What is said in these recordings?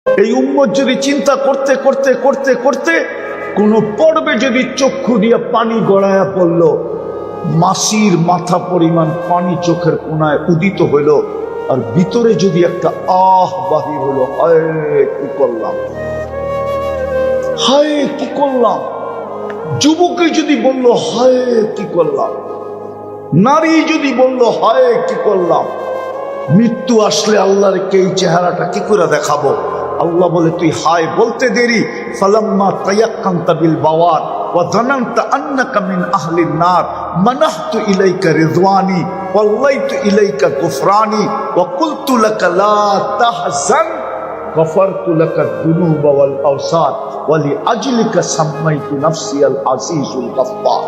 এই উম্মত যদি চিন্তা করতে করতে করতে করতে কোন পর্বে যদি চক্ষু দিয়ে পানি গড়ায়া পড়ল, মাসির মাথা পরিমাণ পানি চোখের কোনায় উদিত হইল, আর ভিতরে যদি একটা আহ বাহির হলো, হায় কি করলাম, হায় কি করলাম। যুবকে যদি বলল হায় কি করলাম, নারী যদি বলল হায় কি করলাম। মৃত্যু আসলে আল্লাহর এই চেহারাটা কি করে দেখাবো? আল্লাহ বলে তুই হায় বলতে দেরি, ফালাম্মা তায়াক্কানতা বিল বাওয়ার ওয়া যানানতা আন্নাকা মিন আহলিন নার মানাহতু ইলাইকা রিদওয়ানি ওয়াল্লাইতু ইলাইকা গুফরানি ওয়া কুলতু লাকা লা তাহজান গফারতু লাকা যুনুবা ওয়াল আওসার ওয়া লিআজলিকা সাম্মাইতু নাফসি আল আজিজুল গফফার।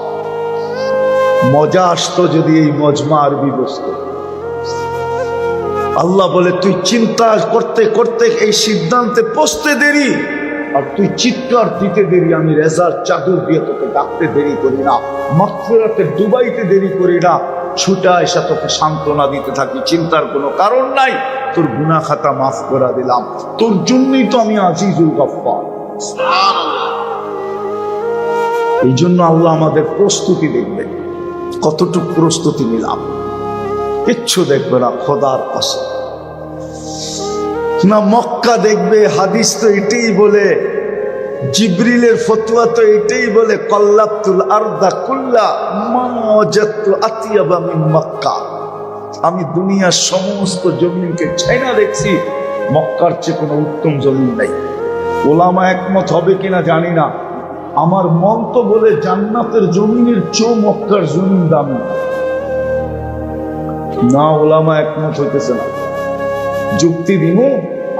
মজা আসতো যদি এই মজমা আরবি বসতো। আল্লাহ বলে তুই চিন্তা করতে করতে এই সিদ্ধান্তে পৌঁছতে দেরি, আর তুই চিৎকার দিতে দেরি, আমি রেজার চাদর দিয়ে তোকে ডাকতে দেরি করি না, মাগফিরাতে ডুবাইতে দেরি করি না, ছুটা এসে তোকে সান্ত্বনা দিতে থাকি। চিন্তার কোনো কারণ নাই, তোর গুনাহ খাতা মাফ করে দিলাম, তোর জন্যই তো আমি আজিজুল গফফার। এই জন্য আল্লাহ আমাদের প্রস্তুতি দেখবে, কতটুকু প্রস্তুতি নিলাম। কিচ্ছু দেখবে না খোদার পাশে না। মক্কা দেখবে, হাদিস তো এটাই বলে, জিবরিলের ফতোয়া তো এটাই বলে, কল্লাতুল আরদা কুল্লা মা ওয়াজাদতু আতিয়াবা মিন মক্কা। আমি দুনিয়ার সমস্ত জমিনকে ছাইনা দেখছি, মক্কার চেয়ে কোনো উত্তম জমিন নাই। ওলামা একমত হবে কিনা জানি না, আমার মন তো বলে জান্নাতের জমিনের চেয়েও মক্কার জমিন দামি না। ওলামা একমত হইতেছে না। যুক্তি দিব,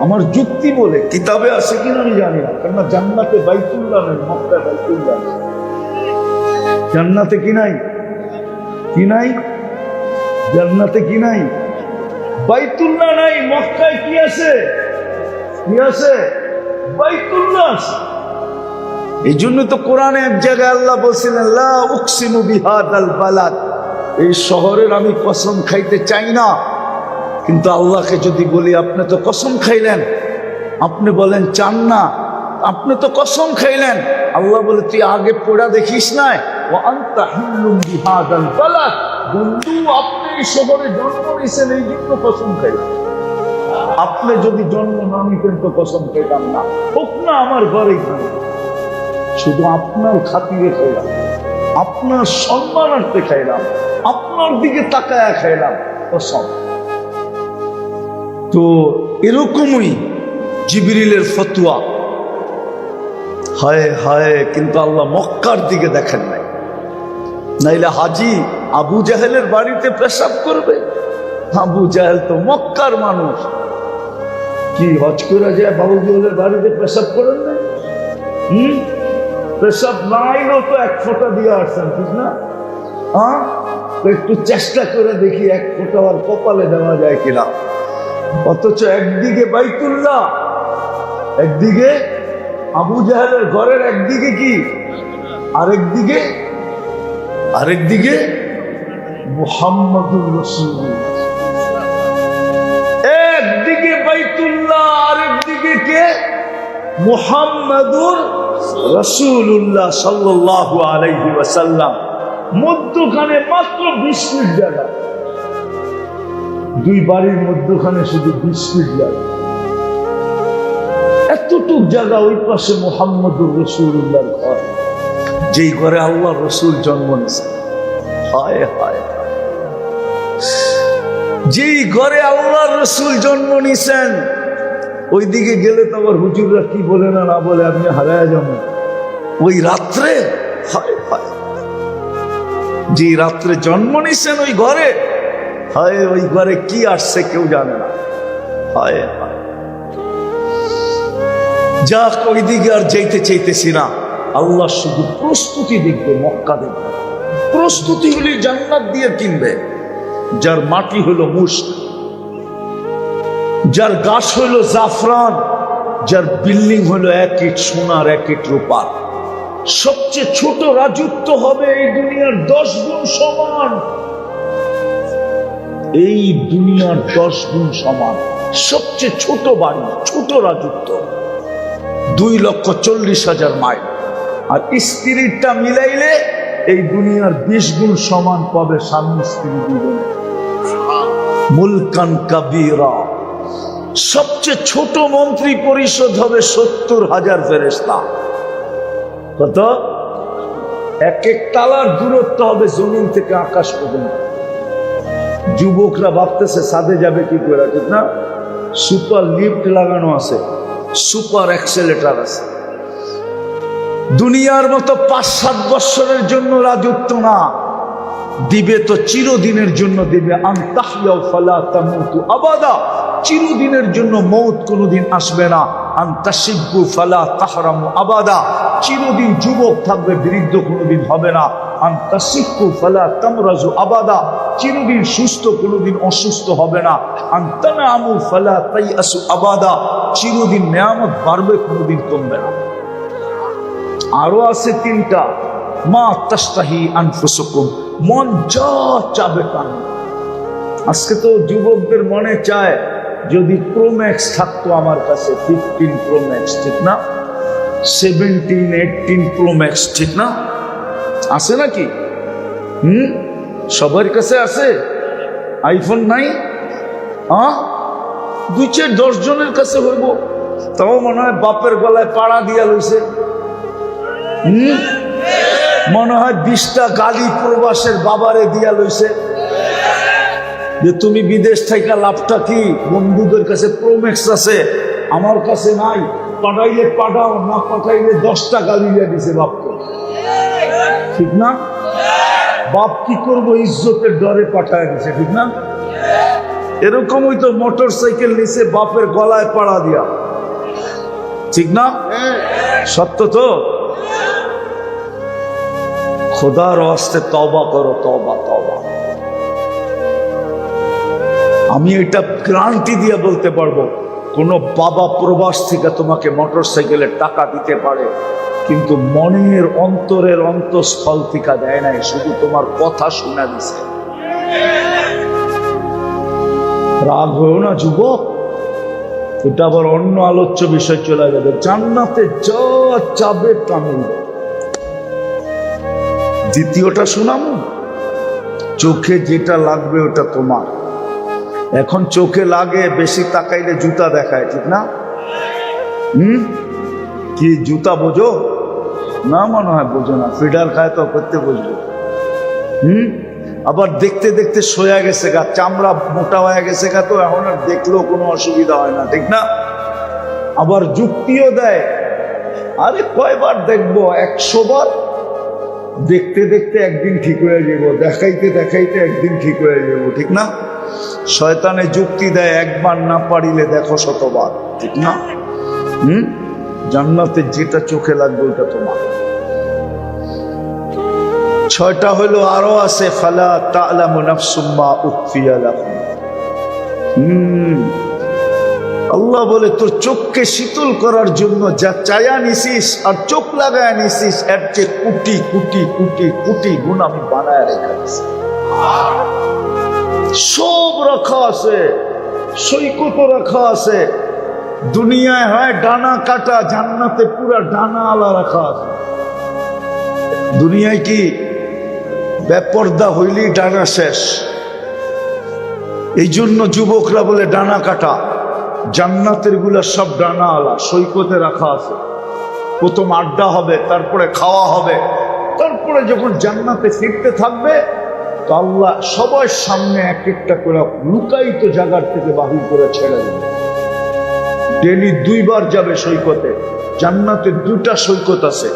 আমার যুক্তি বলে কিতাবে আছে কিনা আমি জানি না, কেননা জান্নাতে বাইতুল্লাহ নেই, মক্কায় বাইতুল্লাহ। জান্নাতে কি নাই? কি নাই? জান্নাতে কি নাই? বাইতুল্লাহ নাই। মক্কায় কি আছে? কি আছে? বাইতুল্লাহ আছে। এই জন্য তো কোরআনে এক জায়গায় আল্লাহ বলছিলেন, লা উকসিমু বিহাদাল বালাদ, এই শহরের আমি কসম খাইতে চাই না। কিন্তু আল্লাহকে যদি বলি আপনি তো কসম খাইলেন, আপনি বলেন চান না, আপনি তো কসম খাইলেন, আল্লাহ বলে তুই আগে পড়া দেখিস না, ওয়া আনতা হিল্লুম বিহাদাল বালাদ, বন্ধু আপনি এই শহরে জন্ম নিয়েছেন এই জন্য কসম খাইলেন। আপনি যদি জন্ম না নিতেন তো কসম খাইতাম না, হোক না আমার ঘরে, শুধু আপনার খাতিরে খাইলাম, আপনার সম্মানার্থে খাইলাম, আপনার দিকে তাকায়া খাইলাম কসম। তো এরকমই জিবরিলের ফতোয়া। হায় হায়, কিন্তু আল্লাহ মক্কার দিকে দেখেন নাই, নাইলে হাজি আবু জাহেলের বাড়িতে পেশাব করবে? আবু জাহেল তো মক্কার মানুষ, কি হজ করে যায় আবু জাহেলের বাড়িতে পেশাব করেন না? পেশাব নাইলেও তো এক ফোঁটা দিয়ে আসছেন, ঠিক না? হ্যাঁ, একটু চেষ্টা করে দেখি এক ফোঁটা আর কপালে দেওয়া যায় কিনা। অথচ একদিকে বাইতুল্লাহ, একদিকে আবু জাহেলের ঘরের, একদিকে কি, আরেকদিকে মুহাম্মাদুর রাসূলুল্লাহ। একদিকে বাইতুল্লাহ, আরেকদিকে কে? মুহাম্মাদুর রাসূলুল্লাহ সাল্লাল্লাহু আলাইহি ওয়াসাল্লাম। মধ্যখানে মাত্র 20 ফিট জায়গা, দুই বাড়ির মধ্যখানে শুধু 20 ফিট জায়গা। এতটুক জায়গা, ওই পাশে মুহাম্মাদুর রাসূলুল্লাহর ঘর, যেই ঘরে আল্লাহ রসুল জন্ম নিয়েছেন। হায় হায়, যেই ঘরে আল্লাহ রসুল জন্ম নিয়েছেন, ওই দিকে গেলে তো আবার হুজুররা কি বলে না না বলে আপনি হারায় যাবেন। ওই রাত্রে, হায় হায়, যে রাত্রে জন্ম নিছেন ওই ঘরে, হায় ওই ঘরে কি আসছে কেউ জানে না। হায় হায়, যাক ওই দিকে আর যাইতে চাইতেছি না। আল্লাহ শুধু প্রস্তুতি দেখবে, মক্কা দেখবে। প্রস্তুতি হলে জান্নাত দিয়ে কিনবে। যার মাটি হলো মুস্ক, যার গাছ হলো জাফরান, যার বিল্ডিং হলো 1 ইট সোনার 1 ইট রূপার। সবচেয়ে ছোট রাজত্ব হবে এই দুনিয়ার 10 গুণ সমান, এই দুনিয়ার 10 গুণ সমান। সবচেয়ে ছোট বাড়ি, ছোট রাজত্ব, 2,40,000 মাইল। আর স্ত্রীটা মিলাইলে এই দুনিয়ার 20 গুণ সমান পাবে স্বামী স্ত্রী দুজনে। মুলকান কাবীরা, সবচেয়ে ছোট মন্ত্রী পরিষদ হবে 70,000 ফেরেশতা। কত? এক এক তালার দূরত্ব হবে জমিন থেকে আকাশ পর্যন্ত। যুবকরা ভাবতেছে ছাদে যাবে কি করে, ঠিক না? সুপার লিফট লাগানো আছে, সুপার অ্যাক্সেলেটার আছে। দুনিয়ার মতো 5-7 বছরের জন্য রাজত্ব না, দিবে তো চিরদিনের জন্য দিবে। আনতাহইয়া ফালা তামুতু আবাদা, চিরদিনের জন্য মৌত কোনোদিন আসবে না। আনতাশিব্বু ফালা তাহরামু আবাদা, চিরদিন যুবক থাকবে, বৃদ্ধ কোনোদিন হবে না। আনতাশিক্কু ফালা তামরাজু আবাদা, চিরদিন সুস্থ, কোনোদিন অসুস্থ হবে না। আনতানামু ফালা তাইয়াসু আবাদা, চিরদিন নেয়ামত বাড়বে, কোনোদিন কমবে না। আরো আছে 3টা। মা তাশতাহি আনফুসুকুম, মন যা চাবে তা। আজকে তো যুবকদের মনে চায় যদি প্রোম্যাক্স থাকতো আমার কাছে, 15 প্রোম্যাক্স, ঠিক না? 17, 18 প্রোম্যাক্স, ঠিক না? আছে নাকি? সবার কাছে আছে আইফোন? নাই? 2-4-10 জনের কাছে হইব, তাও মনে হয় বাপের গলায় পাড়া দিয়া লইছে। মনে হয় 20টা গালি প্রবাসের বাবারে দিয়া লইছে যে তুমি বিদেশ থেকে লাভটা কি? বন্ধুদের কাছে প্রোম্যাক্স আছে, আমার কাছে নাই। পাঠাইলে পাঠাও, না পাঠাইলে 10টা গালি দিয়া দিছে বাপকে, ঠিক না? বাপ কি করবো, ইজ্জতের ডরে পাঠায় দিছে, ঠিক না? এরকমই তো মোটর সাইকেল নিছে বাপের গলায় পাড়া দিয়া, ঠিক না? সত্য তো? খোদার ওয়াস্তে তওবা করো, তওবা তওবা। আমি এটা গ্যারান্টি দিয়ে বলতে পারবো, কোন বাবা প্রবাস থেকে তোমাকে মোটর সাইকেলের টাকা দিতে পারে, কিন্তু মনের অন্তরের অন্তঃস্থল থেকে দেয় নাই, শুধু তোমার কথা শোনা দিছে। রাগ হয়েও না যুবক, এটা আবার অন্য আলোচ্য বিষয় চলে যাবে। জান্নাতে যা চাবে তা মিলবে। দ্বিতীয়টা শোনাম, চোখে যেটা লাগবে ওটা তোমার। এখন চোখে লাগে, বেশি তাকাইলে জুতা দেখায়, ঠিক না? কি জুতা বোঝো না? মনে হয় বোঝো না, ফিডার খায় তো করতে বুঝবো। আবার দেখতে দেখতে সয়া গেছে গা, চামড়া মোটা হয়ে গেছে গা, তো এখন আর দেখলেও কোনো অসুবিধা হয় না, ঠিক না? আবার যুক্তিও দেয়, আরে কয়বার দেখবো? 100 বার। দেখতে দেখতে একদিন ঠিক হয়ে যাব, দেখাইতে দেখাইতে একদিন ঠিক হয়ে যাব, ঠিক না? শয়তানে যুক্তি দেয়, একবার না পারিলে দেখো 100 বার, ঠিক না? জান্নাতে যেটা চোখে লাগবে ওটা তোমার। 6টা হলো, আরো আছে, ফালা তা'লামু নাফসুম মা উখফিয়া লাহুম। আল্লাহ বলে তোর চোখকে শীতল করার জন্য যা চায়া নিছিস আর চোখ লাগায় নিছিস, এর চেয়ে কোটি কোটি কোটি কোটি গুণ আমি বানায় রেখেছি। সব রাখা আছে, সৈকত রাখা আছে। দুনিয়ায় হয় ডানা কাটা, জান্নাতে পুরা ডানা আলা রাখা আছে। দুনিয়ায় কি বেপর্দা হইলেই ডানা শেষ। এই জন্য যুবকরা বলে ডানা কাটা। জান্নাতের গুলা সব ডানা আলা, সৈকতে রাখা আছে। প্রথম আড্ডা হবে, তারপরে খাওয়া হবে, তারপরে যখন জান্নাতে ফিরতে থাকবে তো আল্লাহ সবার সামনে এক একটা করে লুকায়িত জায়গার থেকে বাহির করে ছেড়ে দেবে। ডেলি 2 বার যাবে সৈকতে। জান্নাতে 2টা সৈকত আছে।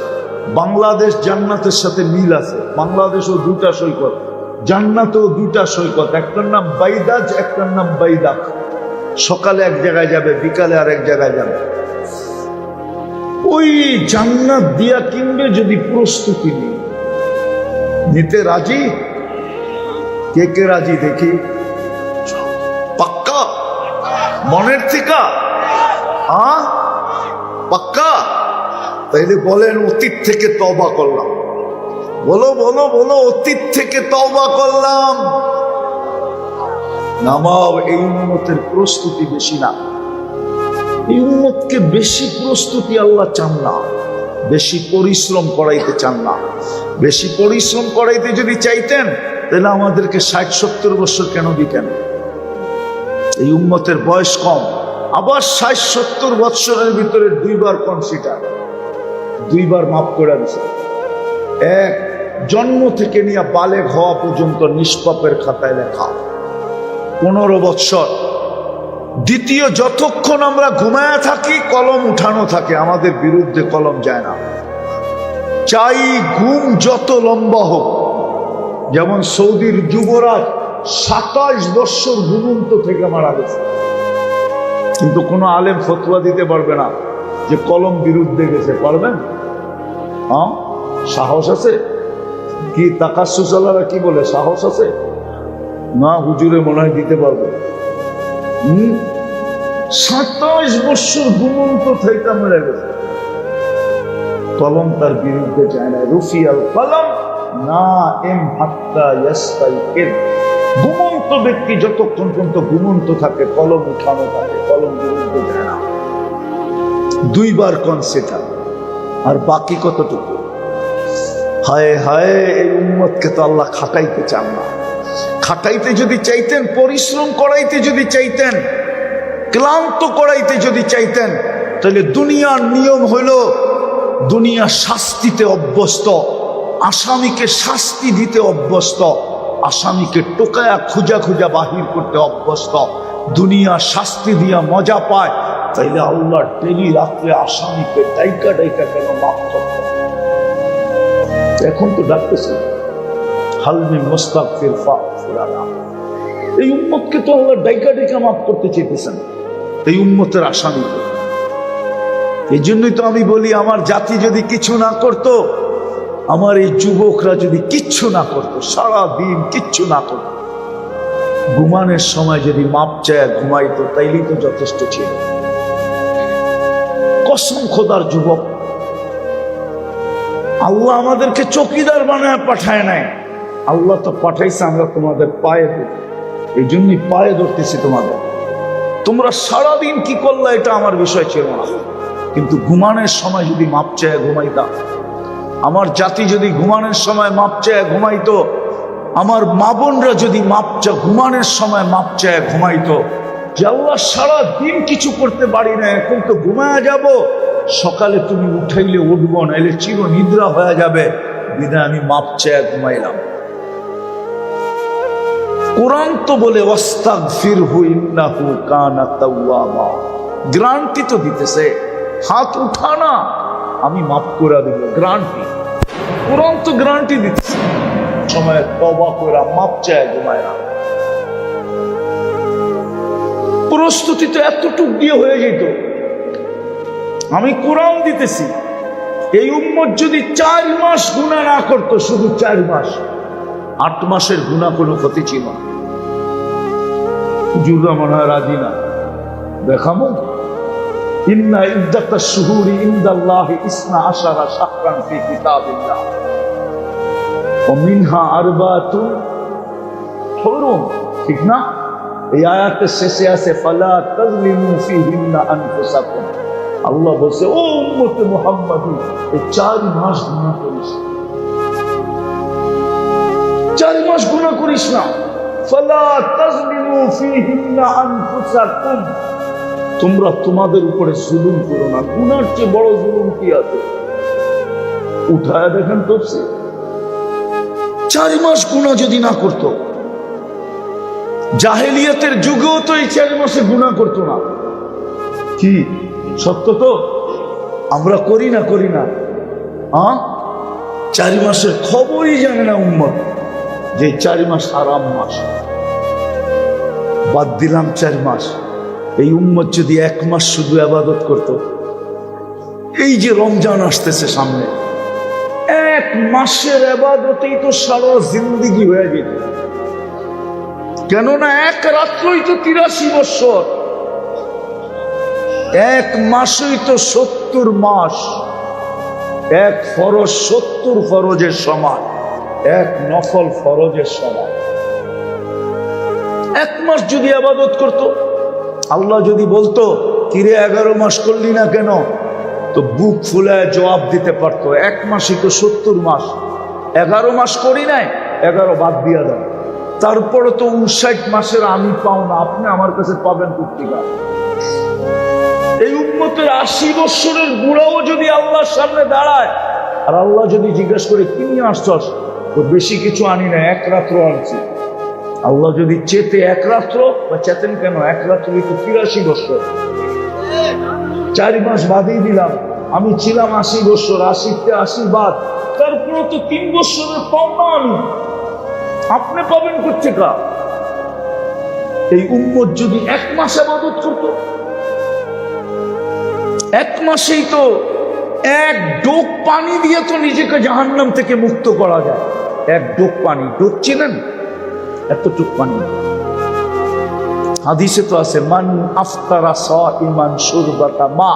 বাংলাদেশ জান্নাতের সাথে মিল আছে, বাংলাদেশও 2টা সৈকত, জান্নাতেও 2টা সৈকত। একটার নাম বাইদাজ, একটার নাম বাইদাক। সকালে এক জায়গায় যাবে, বিকালে আর এক জায়গায় যাবে। ওই জান্নাত দিয়া কিনবে যদি প্রস্তুতি নিতে রাজি। কে কে রাজি দেখি? পাক্কা মনের থেকে? পাক্কা? তাইলে বলেন অতীত থেকে তওবা করলাম। বলো বলো বলো, অতীত থেকে তওবা করলাম। নামাও। এই উম্মতের প্রস্তুতি বেশি না, এই উম্মতকে বেশি প্রস্তুতি আল্লাহ চান না, বেশি পরিশ্রম করাইতে চান না। বেশি পরিশ্রম করাইতে যদি চাইতেন তাহলে আমাদেরকে 60-70 বছর কেন দিতেন? এই উম্মতের বয়স কম, আবার 60-70 বছরের ভিতরে 2 বার কনসিডার, 2 বার মাফ করে দিছে। এক, জন্ম থেকে নিয়ে বালেগ হওয়া পর্যন্ত নিষ্পাপের খাতায় লেখা 15 বছর। দ্বিতীয়, যতক্ষণ আমরা ঘুমায় থাকি কলম উঠানো থাকে, আমাদের বিরুদ্ধে কলম যায় না। চাই ঘুম যত লম্বা হোক। যেমন সৌদির যুবরাজ 27 বছর ঘুমন্ত থেকে মারা গেছে, কিন্তু কোনো আলেম ফতোয়া দিতে পারবে না যে কলম বিরুদ্ধে গেছে। পারবেন? হ্যাঁ, সাহস আছে কি? তাকাসুসালারা কি বলে, সাহস আছে না? হুজুরে মনে হয় দিতে পারবে। 27 বছর ঘুমন্ত থেকে মরে গেছে, কলম তার বিরুদ্ধে যায় না। রুফিয়াল কলম না এম হাত্তা ইয়াস্তাইকির। ঘুমন্ত ব্যক্তি যতক্ষণ পর্যন্ত ঘুমন্ত থাকে কলম উঠানো থাকে, কলম বিরুদ্ধে যায় না। 2 বার কনসিডার। আর বাকি কতটুকু? হায় হায়, এই উম্মতকে তো আল্লাহ খাটাইতে চান না। খাটাইতে যদি চাইতেন, পরিশ্রম করাইতে যদি চাইতেন, ক্লান্ত করাইতে যদি চাইতেন, তাহলে দুনিয়ার নিয়ম হইল দুনিয়া শাস্তিতে অভ্যস্ত, আসামিকে শাস্তি দিতে অভ্যস্ত, আসামিকে টোকায়া খুঁজা খুঁজা বাহির করতে অভ্যস্ত। দুনিয়া শাস্তি দিয়া মজা পায়, তাইলে আল্লাহ ডেলি রাত্রে আসামিকে ডাইকা ডাইকা কেন মাফ করতে? এখন তো ডাকতেছে হালমি মুস্তাগফির ফাগফিরানা। এই উম্মতকে তো আল্লাহ ডাইকা ডাইকা মাফ করতে চাইতেছেন, এই উম্মতের আসামিকে। এই জন্যই তো আমি বলি, আমার জাতি যদি কিছু না করত, আমার এই যুবকরা যদি কিচ্ছু না করতো, সারা দিন কিচ্ছু না করতো, ঘুমানোর সময় যদি মাপ চায় ঘুমাইতো, তাইলেই তো যথেষ্ট ছিল। কসম খোদার যুবক, আল্লাহ আমাদেরকে চৌকিদার বানায় পাঠায় নাই, আল্লাহ তো পাঠাইছে আমরা তোমাদের পায়ে ধরি। এই জন্যই পায়ে ধরতেছি তোমাদের। তোমরা সারাদিন কি করলা এটা আমার বিষয় ছিল না, কিন্তু ঘুমানোর সময় যদি মাপ চায় ঘুমাইতাম, আমার জাতি যদি ঘুমানোর সময় মাপ চায় ঘুমাইতো, আমার মা বোনরা যদি ঘুমানোর সময় মাপ চায় ঘুমাইতো, যে আল্লাহ সারা দিন কিছু করতে পারি না, এখন তো ঘুমায়া যাব, সকালে তুমি উঠাইলে উঠবো, নাইলে চির নিদ্রা হয়ে যাবে, বিদায় আমি মাপ চায় ঘুমাইলাম। কোরআন তো বলে ওয়াস্তাগফিরহু ইন্নাহু কানা তাওয়াবা। গ্যারান্টি তো দিতেছে, হাত উঠানা আমি মাফ করে দিব, গ্যারান্টি। কোরআন তো গ্যারান্টি দিতেছে, সময় তওবা করে মাপ চায় ঘুমাইলা। প্রস্তুতি তো এতটুক দিয়ে হয়ে যেত। আমি কোরআন দিতেছি, এই উম্মত যদি 4 মাস গুনাহ না করতো, শুধু 4 মাস, 8 মাসের গুনাহ কোনো ক্ষতি ছিল না। হুজুররা মনে হয় রাজি না, দেখামো ইন্না ইদ্দাতাশ শুহুরি ইনদাল্লাহি 12 শাহরান ফি কিতাবিল্লাহ ওয়া মিনহা আরবাতুন হুরুম। ঠিক না? এই আয়াতের শেষে আছে ফালা তাযলিমু ফীহিন্না আনফুসাকুম। আল্লাহ বলছে, ও উম্মতে মুহাম্মাদি, এই 4 মাস গুনাহ করিস, 4 মাস গুনাহ করিস না। ফালা তাযলিমু ফীহিন্না আনফুসাকুম, তোমরা তোমাদের উপরে জুলুম করো না। গুনার চেয়ে বড় জুলুম কি আছে? উঠায় দেখেন তো, 4 মাস গুনাহ যদি না করতো, জাহেলিয়াতের যুগেও তো এই 4 মাসে গুনাহ করতো না। কি সত্য তো? আমরা করি না? 4 মাসের খবরই জানে না উম্মত, যে 4 মাস আরাম মাস। বাদ দিলাম 4 মাস, এই উম্মত যদি 1 মাস শুধু ইবাদত করত, এই যে রমজান আসতেছে সামনে, 1 মাসের ইবাদতেই তো সারা জিন্দেগি হয়ে যেত। কেননা 1 রাত্রই তো 83 বছর, 1 মাসই তো 70 মাস। 1 ফরজ 70 ফরজের সমান, 1 নফল ফরজের সমান। 1 মাস যদি ইবাদত করত, আল্লাহ যদি বলতো কিরে 11 মাস করলি না কেন, তো বুক ফুলায় জবাব দিতে পারতো 1 মাসই তো 70 মাস, 11 মাস করি নাই, 11 বাদ দিয়া দেন। তারপরে তো 59 মাসের আমি পাও না, আপনি আমার কাছে পাবেন পত্রিকা। এই উম্মতের 80 বছরের বুড়াও যদি আল্লাহর সামনে দাঁড়ায়, আর আল্লাহ যদি জিজ্ঞেস করে কি নিয়ে আসছস, তো বেশি কিছু আনি না, 1 রাত্র আনছি। আল্লাহ যদি চেতে 1 রাত্র, বা চেতেন কেন, 1 রাত্রই তো 83 বছর, 4 মাস বাদই দিলাম। আমি ছিলাম 80 বছর, 80তে 80 বাদ, তারপরে তো 3 বছরের পাওনা আমি, আপনি পাবেন কোথেকে? এই উম্মত যদি 1 মাস ইবাদত করত, 1 মাসেই তো 1 ডোক পানি দিয়ে তো নিজেকে জাহান্নাম থেকে মুক্ত করা যায়। 1 ডোক পানি, ডোক চিনেন? এতটুক পানি। হাদিসে তো আছে, মান আফতারা সাইমান শুরবাতা মা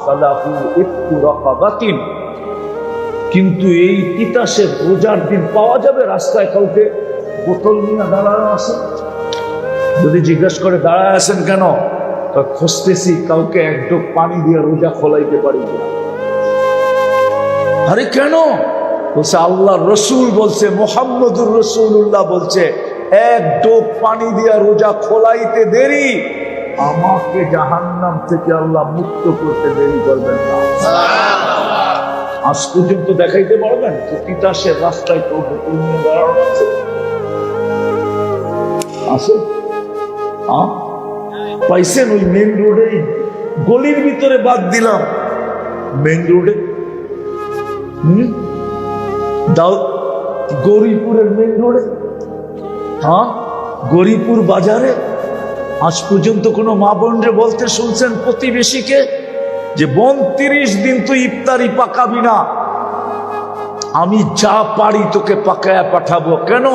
ফালাহু ইফতু রাকাবাতিন। কিন্তু এই তিতাসের রোজার দিন পাওয়া যাবে রাস্তায় কাউকে বোতল নিয়ে দাঁড়ানো আছে? যদি জিজ্ঞাসা করে দাঁড়ায় আছেন কেন, তো খুঁজতেছি কাউকে 1 ডোক পানি দিয়ে রোজা খোলাইতে পারি না। আরে কেন? বলছে আল্লাহ রসুল বলছে, মুহাম্মদুর রাসূলুল্লাহ বলছে, 1 ডোক পানি দিয়ে রোজা খোলাইতে দেরি, আমাকে জাহান্নাম থেকে আল্লাহ মুক্ত করতে দেরি করবেন না। আজ পর্যন্ত দেখাইতে পারবেন তো তিতাসের রাস্তায় কেউ বোতল নিয়ে দাঁড়ানো আছে? আছে? পাইছেন? ওই মেন রোডে, গলির ভিতরে বাদ দিলাম, মেন রোডে, গৌরীপুরের মেন রোডে, গৌরীপুর বাজারে আজ পর্যন্ত কোনো মা বোনরে বলতে শুনছেন প্রতিবেশীকে যে বোন 30 দিন তুই ইফতারি পাকাবি না, আমি যা পারি তোকে পাকায়া পাঠাবো? কেন?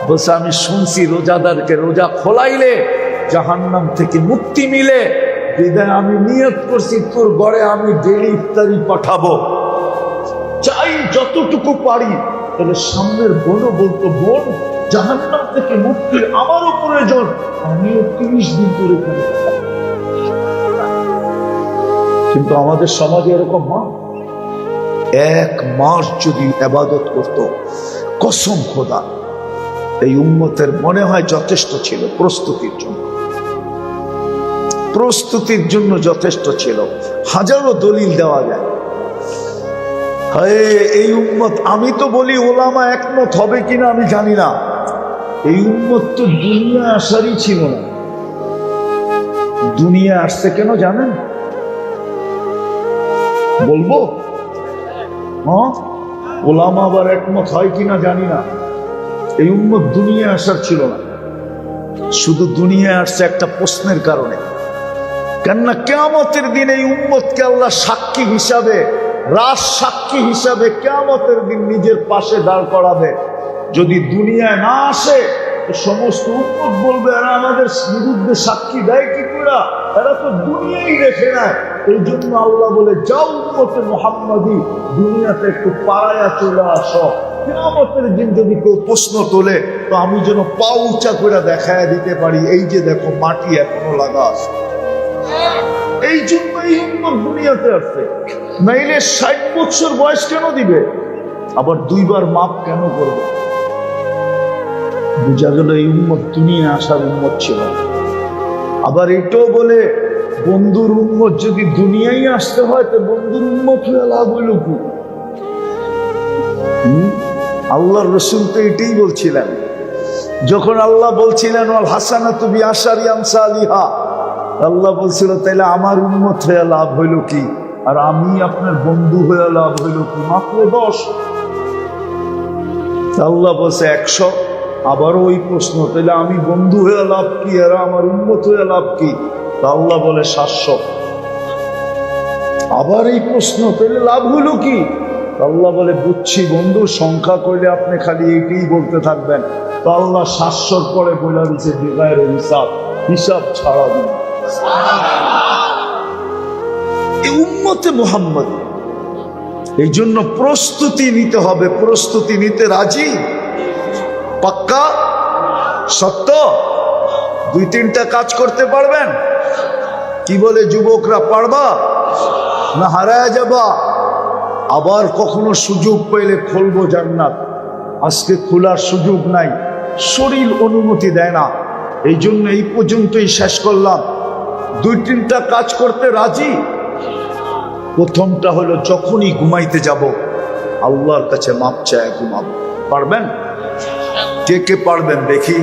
বলছে আমি শুনছি রোজাদারকে রোজা খোলাইলে জাহান্নাম থেকে মুক্তি মিলে, বিদায় আমি নিয়ত করছি তোর ঘরে আমি ডেলি ইফতারি পাঠাবো, চাই যতটুকু পারি। তাহলে সামনের বোনও বলতো, বোন জাহান্নাম থেকে মুক্তি আমারও প্রয়োজন, আমিও 30 দিন করে এখানে। কিন্তু আমাদের সমাজে এরকম মা 1 মাস যদি ইবাদত করত, কসম খোদা এই উম্মতের মনে হয় যথেষ্ট ছিল প্রস্তুতির জন্য, প্রস্তুতির জন্য যথেষ্ট ছিল। হাজারো দলিল দেওয়া যায়। এই উম্মত, আমি তো বলি ওলামা একমত হবে কিনা আমি জানি না, এই উম্মত তো দুনিয়া আসারই ছিল না। দুনিয়া আসছে কেন জানেন? বলবো? ওলামা আবার একমত হয় কিনা জানি না। এই উম্মত দুনিয়া আসার ছিল না, শুধু দুনিয়া আসছে একটা প্রশ্নের কারণে। কেননা কিয়ামতের দিন এই উম্মতকে আল্লাহ সাক্ষী হিসাবে, রাজ সাক্ষী হিসাবে কিয়ামতের দিন নিজের পাশে দাঁড় করাবে। যদি দুনিয়ায় না আসে তো সমস্ত উম্মত বলবে এরা আমাদের বিরুদ্ধে সাক্ষী দেয় কি করে, এরা তো দুনিয়াই রেখে নেয়। এই জন্য আল্লাহ বলে, যাও উম্মতে মুহাম্মাদি দুনিয়াতে একটু পাড়ায়া চলে আসো, কিয়ামতের দিন যদি কেউ প্রশ্ন তোলে তো আমি যেন পা উঁচা করে দেখায় দিতে পারি, এই যে দেখো মাটি এখনো লাগা আছে। এই জন্য এই উম্মত দুনিয়াতে আসছে। নাইলে 60 বছর বয়স কেন দিবে, আবার 2 বার মাপ কেন করবে? বুঝা গেল এই উম্মত দুনিয়া আসার উম্মত ছিল। আবার এটাও বলে, বন্ধুর উম্মত যদি দুনিয়ায় আসতে হয় তো বন্ধুর উম্মত হয়ে লাভ হইল কি? আল্লাহর রাসূল তো এটাই বলছিলেন, যখন আল্লাহ বলছিলেন ওয়াল হাসানাতু বিআশারি আমসালিহা, আল্লাহ বলছিল তাইলে আমার উম্মত হয়ে লাভ হইল কি, আর আমি আপনার বন্ধু হয়ে লাভ হইল কি? মাত্র 10। আল্লাহ বলছে 100। আবারও ওই প্রশ্ন, তাহলে আমি বন্ধু হয়ে লাভ কি, আর আমার উম্মত হয়ে লাভ কি? আল্লাহ বলে 700। আবার এই প্রশ্ন, তাহলে লাভ হইল কি? আল্লাহ বলে বুঝছি বন্ধু, সংখ্যা কইলে আপনি খালি এইটাই বলতে থাকবেন। তো আল্লাহ 700 পরে বলে দিচ্ছে বিগায়ের হিসাব, হিসাব ছাড়া দিন। উম্মতে মুহাম্মদ, এই জন্য প্রস্তুতি নিতে হবে। প্রস্তুতি নিতে রাজি? পাক্কা? সত্য? দুই তিনটা কাজ করতে পারবেন? কি বলে যুবকরা, পারবা না হারায় যাবা? আবার কখনো সুযোগ পেলে খুলবো জান্নাত। আজকে খোলার সুযোগ নাই, শরীর অনুমতি দেয় না। এই জন্য এই পর্যন্তই শেষ করলাম। দুই তিনটা কাজ করতে রাজি। প্রথমটা হলো যখনই ঘুমাইতে যাব আল্লাহর কাছে মাপ চায় ঘুমাবো। পারবেন? কে কে পারবেন দেখি?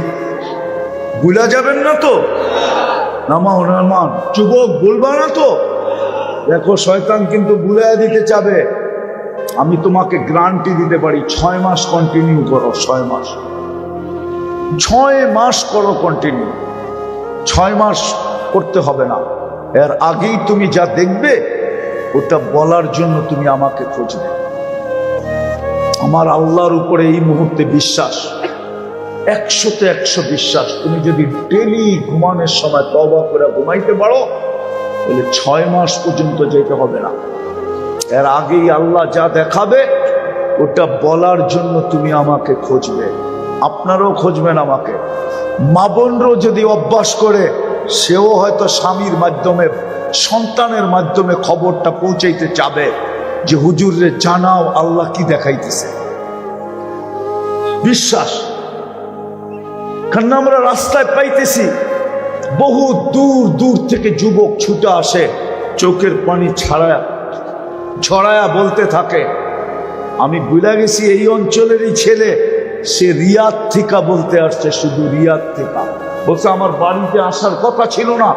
ভুলা যাবেন না তো? নামান যুবক, বলবা না তো? দেখো শয়তান কিন্তু ভুলাই দিতে চাবে। আমি তোমাকে গ্যারান্টি দিতে পারি 6 মাস কন্টিনিউ করো। 6 মাস, 6 মাস করো কন্টিনিউ। 6 মাস করতে হবে না, এর আগেই তুমি যা দেখবে ওটা বলার জন্য তুমি আমাকে খুঁজবে। আমার আল্লাহর উপরে এই মুহূর্তে বিশ্বাস, 100-তে 100 বিশ্বাস। তুমি যদি ডেলি ঘুমানোর সময় তওবা করে ঘুমাইতে পারো তাহলে 6 মাস পর্যন্ত যেতে হবে না। এর আগেই আল্লাহ যা দেখাবে ওটা বলার জন্য তুমি আমাকে খুঁজবে। আপনারাও খুঁজবেন আমাকে। মা বোনরাও যদি অভ্যাস করে, সেও হয়তো স্বামীর মাধ্যমে, সন্তানের মাধ্যমে খবরটা পৌঁছাইতে চাবে যে হুজুরে জানাও আল্লাহ কি দেখাইতেছে। বিশ্বাস, কারণ আমরা রাস্তায় পাইতেছি বহু দূর দূর থেকে যুবক ছুটে আসে, চোখের পানি ছড়ায়া বলতে থাকে, আমি ভুলে গেছি এই অঞ্চলেরই ছেলে, সে রিয়াদ থেকে বলতে আসছে, শুধু রিয়াদ থেকে বলছে আমার বাড়িতে আসার কথা ছিল না,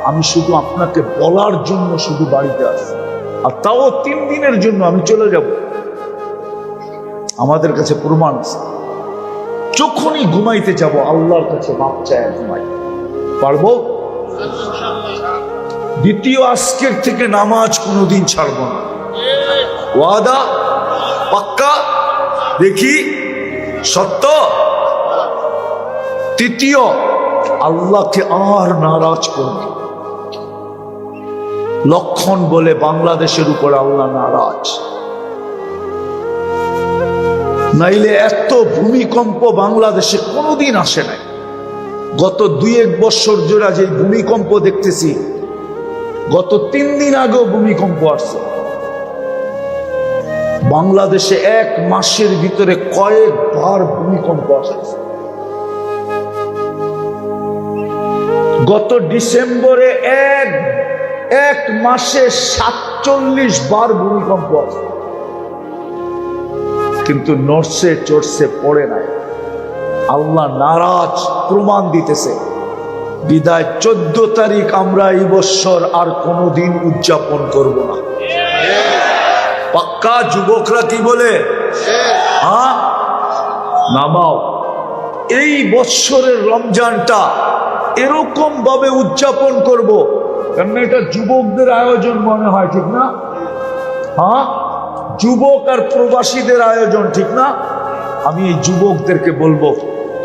আমি শুধু আপনাকে বলার জন্য শুধু বাড়িতে আসছি, আর তাও 3 দিনের জন্য, আমি চলে যাব। আমাদের কাছে প্রমাণ আছে। যখনই ঘুমাইতে যাব আল্লাহর কাছে মাপ চায় ঘুমাই। পারবো? দ্বিতীয়, আজকের থেকে নামাজ কোনোদিন ছাড়ব না। ওয়াদা? পাক্কা? দেখি সত্য? তৃতীয়, আল্লাহকে আর নারাজ করব। লক্ষণ বলে বাংলাদেশের উপর আল্লাহ নারাজ। নাইলে এত ভূমিকম্প বাংলাদেশে কোনোদিন আসে নাই। গত 2-1 বছর জোড়া যে ভূমিকম্প দেখতেছি, গত 3 দিন আগেও ভূমিকম্প আসছে। বাংলাদেশে 1 মাসের ভিতরে কয়েকবার ভূমিকম্প আসছে। গত ডিসেম্বরে এক মাসে 47 বার ভূমিকম্প আসছে, কিন্তু নড়ছে চড়ছে পড়ে নাই। আল্লাহ নারাজ, প্রমাণ দিতেছে। বিদায় 14 তারিখ আমরা এই বছর আর কোনোদিন উদযাপন করব না। পাক্কা? যুবকরা কি বলে? হ্যাঁ, নামাও। এই বছরের রমজানটা এরকম ভাবে উদযাপন করব, কারণ এটা যুবকদের আয়োজন মনে হয়, ঠিক না? হ্যাঁ, যুবক আর প্রবাসীদের আয়োজন, ঠিক না? আমি এই যুবকদেরকে বলবো,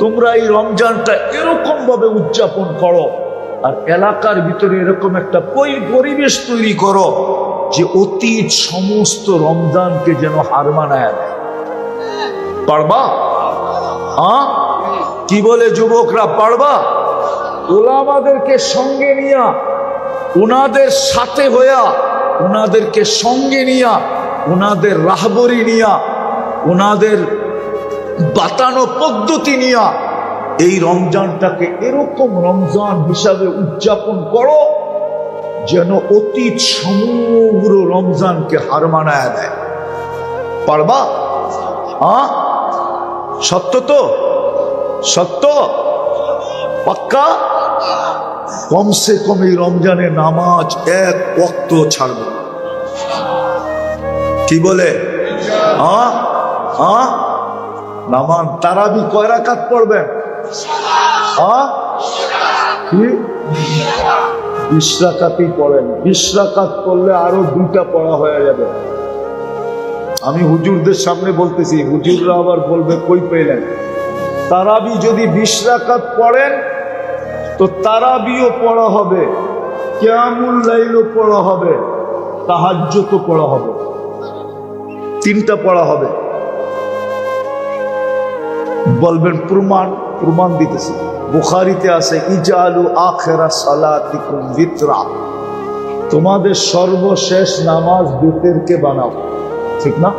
তোমরা এই রমজানটা এরকম ভাবে উদযাপন করো, আর এলাকার ভিতরে এরকম একটা পরিবেশ তৈরি করো যে অতীত সমস্ত রমজানকে যেন হার মানায় দেয়। পারবা? হ্যাঁ, কি বলে যুবকরা, পারবা? ওলামাদেরকে সঙ্গে নিয়া, ওনাদের সাথে হইয়া, ওনাদেরকে সঙ্গে নিয়া, ওনাদের রাহবরি নিয়া, ওনাদের বাতানো পদ্ধতি নিয়া এই রমজানটাকে এরকম রমজান হিসাবে উদযাপন করো যেন অতীত সমগ্র রমজানকে হার মানায় দেয়। পারবা? হ্যাঁ, সত্য তো? সত্য? পাক্কা? কমসে কম এই রমজানে নামাজ 1 ওয়াক্ত ছাড়ব। কি বলে? হ্যাঁ হ্যাঁ, নামান। তারাবি কয় রাকাত পড়বেন? হ্যাঁ, কি 20 রাকাতই পড়েন। 20 রাকাত পড়লে আরো 2টা পড়া হয়ে যাবে। আমি হুজুরদের সামনে বলতেছি, হুজুররা আবার বলবে কই পেলেন? তারাবি যদি 20 রাকাত পড়েন তো তারাবিও পড়া হবে, কিয়ামুল লাইলও পড়া হবে, তাহাজ্জুদও পড়া হবে, 3টা পড়া হবে। বলবেন প্রমাণ? প্রমাণ দিতেছি। বুখারীতে আছে ইজালু আখিরা সালাতিকুম বিতরা, তোমাদের সর্বশেষ নামাজ বেতেরকে বানাও। ঠিক না?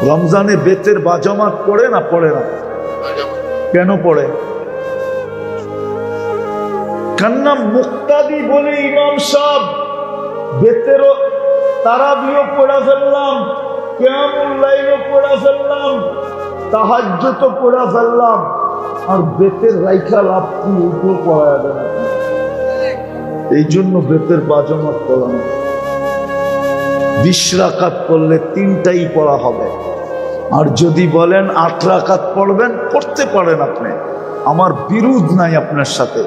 রমজানে বেতের বাজামাত পড়ে না পড়ে না? কেন পড়ে? কেননা মুক্তাদি বলে ইমাম সাহেব বেতেরও তারাবিও পড়া ফেললাম, কিয়ামুল লাইলও পড়া ফেললাম, তাহাজ্জুদও পড়া ফেললাম, আর বেতের রাইখা লাভ কি? এগুলো পড়া যাবে না। এই জন্য বেতের বাজামাত পড়ানো। 20 রাকাত পড়লে 3টাই পড়া হবে। আর যদি বলেন 8 রাকাত পড়বেন, পড়তে পারেন আপনি, আমার বিরোধ নাই আপনার সাথে,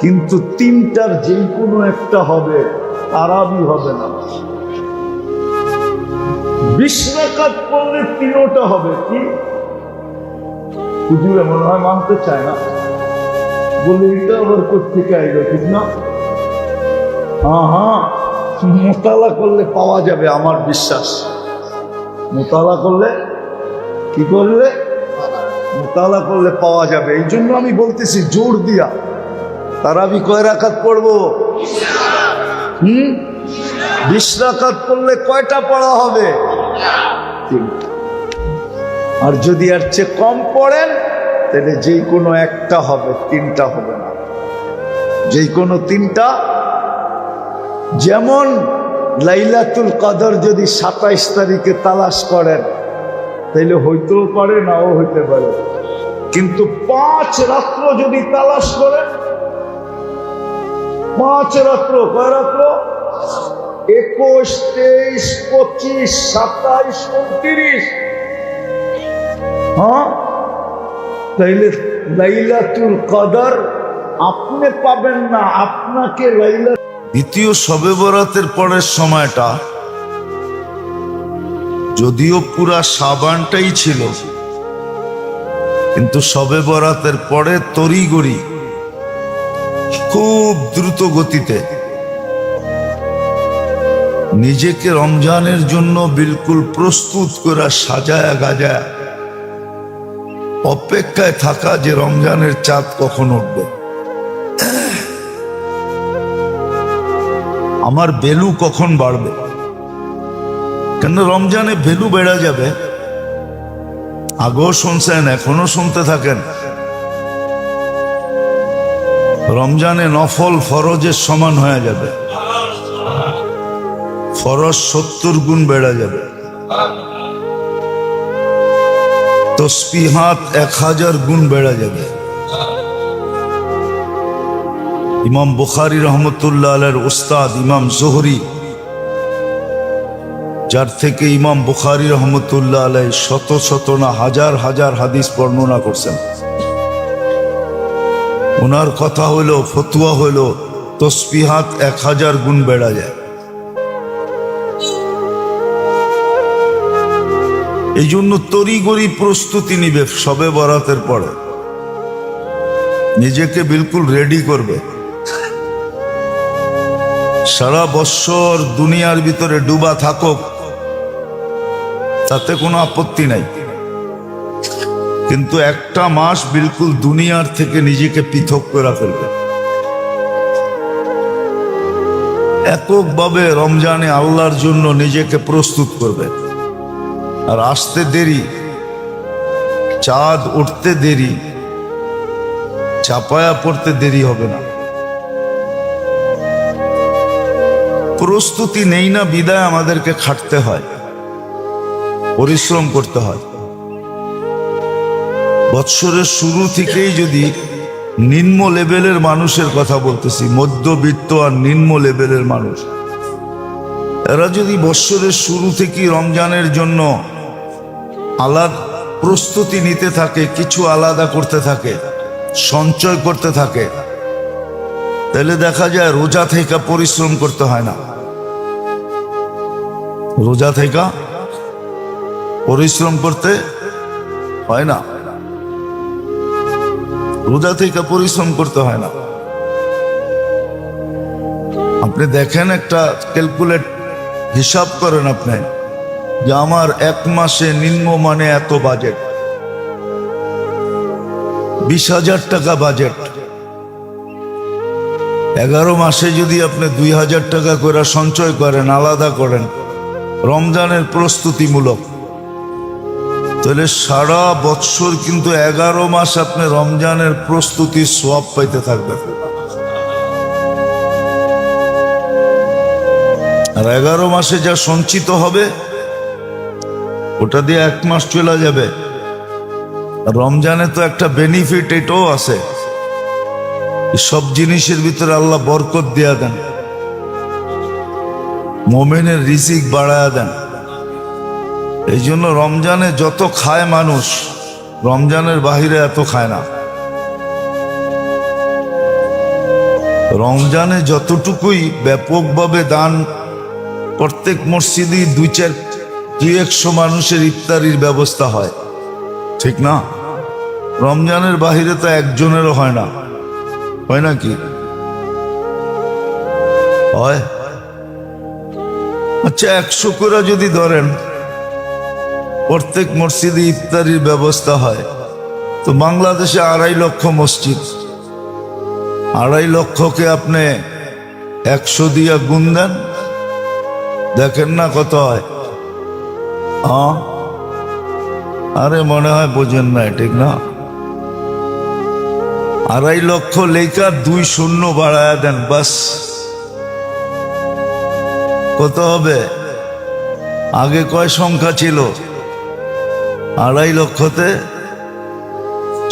কিন্তু 3টার যে কোনো একটা হবে, তারাবি হবে না। 20 রাকাত পড়লে 3টা হবে। কি হুজুরে মনে হয় মানতে চায় না, বলে এটা আবার কোথেকে আইলো? ঠিক না? হ্যাঁ, মোতালা করলে পাওয়া যাবে, আমার বিশ্বাস। মোতালা করলে, কি করলে? মোতালা করলে পাওয়া যাবে। এই জন্য আমি বলতেছি জোর দিয়া, তারাবি কয় রাকাত পড়বো? 20 রাকাত পড়লে কয়টা পড়া হবে? 3টা। আর যদি এর চেয়ে কম পড়েন তাহলে যে কোনো একটা হবে, 3টা হবে না। যে কোনো 3টা। যেমন লাইলাতুল কদর যদি 27 তারিখে তালাশ করেন তাহলে হইতেও পারে, নাও হইতে পারে, কিন্তু 5 রাত্র যদি তালাশ করেন, 5 রাত্র, কয় রাত্র? 21, 23, 25, 27, 29, তাইলে লাইলাতুল কদর আপনি পাবেন না, আপনাকে লাইলা। দ্বিতীয় শবে বরাতের পরের সময়টা যদিও পুরা শাবানটাই ছিল, কিন্তু শবে বরাতের পরে তড়িঘড়ি খুব দ্রুত গতিতে নিজেকে রমজানের জন্য বিলকুল প্রস্তুত করে সাজায়া গাজায়া অপেক্ষায় থাকা যে রমজানের চাঁদ কখন উঠবে, আমার ভ্যালু কখন বাড়বে। কেন রমজানে ভ্যালু বেড়ে যাবে। আগেও শুনছেন, এখনো শুনতে থাকেন, রমজানে নফল ফরজের সমান হয়ে যাবে। ফরজ 70 গুণ বেড়ে যাবে, তসবিহাত 1000 গুণ বেড়ে যাবে। ইমাম বুখারী রহমতুল্লাহ আলাইহির উস্তাদ ইমাম জোহরি, যার থেকে ইমাম বুখারী রহমতুল্লাহ আলাইহি শত শত না হাজার হাজার হাদিস বর্ণনা করছেন, ওনার কথা হলো, ফতুয়া হলো, তসবিহাত 1000 গুণ বেড়া যায়। এই জন্য তড়িঘড়ি প্রস্তুতি নিবে শবে বরাতের পরে, নিজেকে বিলকুল রেডি করবে। সারা বছর দুনিয়ার ভিতরে ডুবা থাকুক, তাতে কোনো আপত্তি নাই, কিন্তু একটা মাস বিলকুল দুনিয়ার থেকে নিজেকে পৃথক করে ফেলবে। এককভাবে রমজানে আল্লাহর জন্য নিজেকে প্রস্তুত করবে। আর আসতে দেরি, চাঁদ উঠতে দেরি, চাপায়া পড়তে দেরি হবে না। প্রস্তুতি নেই না বিদায় আমাদেরকে খাটতে হয়, পরিশ্রম করতে হয়। বৎসরের শুরু থেকেই যদি নিম্ন লেভেলের মানুষের কথা বলতেছি, মধ্যবিত্ত আর নিম্ন লেভেলের মানুষ, এরা যদি বৎসরের শুরু থেকেই রমজানের জন্য আলাদা প্রস্তুতি নিতে থাকে, কিছু আলাদা করতে থাকে, সঞ্চয় করতে থাকে, তাহলে দেখা যায় রোজা থেকে পরিশ্রম করতে হয় না। রোজা থেকে পরিশ্রম করতে হয় না, রোজা থেকে পরিশ্রম করতে হয় না। আপনি দেখেন, একটা ক্যালকুলেট হিসাব করেন আপনি, যে আমার 1 মাসে নিম্ন মানে এত বাজেট, 20,000 টাকা বাজেট। 11 মাসে যদি আপনি 2,000 টাকা করে সঞ্চয় করেন, আলাদা করেন রমজানের প্রস্তুতিমূলক, তাহলে সারা বৎসর কিন্তু 11 মাস আপনি রমজানের প্রস্তুতির সওয়াব পাইতে থাকবেন। আর 11 মাসে যা সঞ্চিত হবে ওটা দিয়ে 1 মাস চলে যাবে। রমজানে তো একটা বেনিফিট এটাও আছে, সব জিনিসের ভিতরে আল্লাহ বরকত দিয়া দেন, মোমেনের রিজিক বাড়ায়া দেন। এই জন্য রমজানে যত খায় মানুষ, রমজানের বাহিরে এত খায় না। রমজানে যতটুকুই ব্যাপকভাবে দান, প্রত্যেক মসজিদে 200-100 মানুষের ইফতারির ব্যবস্থা হয়, ঠিক না? রমজানের বাহিরে তো একজনেরও হয় না, হয় নাকি? হয়। আচ্ছা, 100 করে যদি ধরেন প্রত্যেক মসজিদে ইফতারির ব্যবস্থা হয়, তো বাংলাদেশে 2.5 লক্ষ মসজিদ, 2.5 লক্ষকে আপনি 100 দিয়া গুণ দেন, দেখেন না কত হয়। আরে মনে হয় বোঝেন না, ঠিক না? 2.5 লক্ষ লেখা 2 শূন্য বাড়ায়া দেন, বাস কত হবে? আগে কয় সংখ্যা ছিল? 2.5 লক্ষতে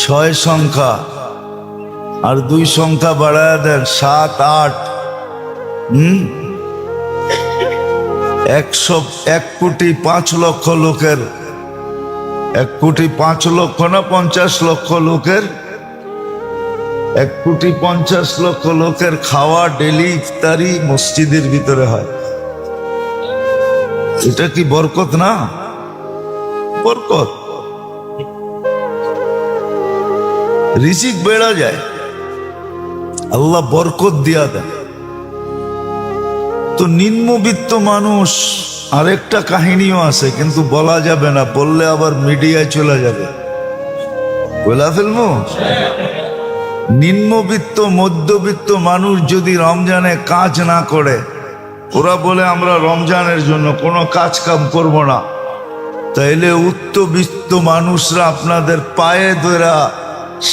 6 সংখ্যা, আর 2 সংখ্যা বাড়ায়া দেন, 7, 8। 1 কোটি 5 লক্ষ লোকের, 1 কোটি 5 লক্ষ না 50 লক্ষ লোকের, 1 কোটি 50 লক্ষ লোকের খাওয়া ডেলি ইফতারি মসজিদের ভিতরে হয়। এটা কি বরকত না? বরকত। রিজিক বেড়া যায়, আল্লাহ বরকত দিয়া দেন। তো নিম্নবিত্ত মানুষ, আরেকটা কাহিনীও আছে, কিন্তু বলা যাবে না, বললে আবার মিডিয়ায় চলে যাবে। বলা ফেলবো? নিম্নবিত্ত মধ্যবিত্ত মানুষ যদি রমজানে কাজ না করে, ওরা বলে আমরা রমজানের জন্য কোনো কাজ কাম করব না, তাইলে উচ্চবিত্ত মানুষরা আপনাদের পায়ে ধরা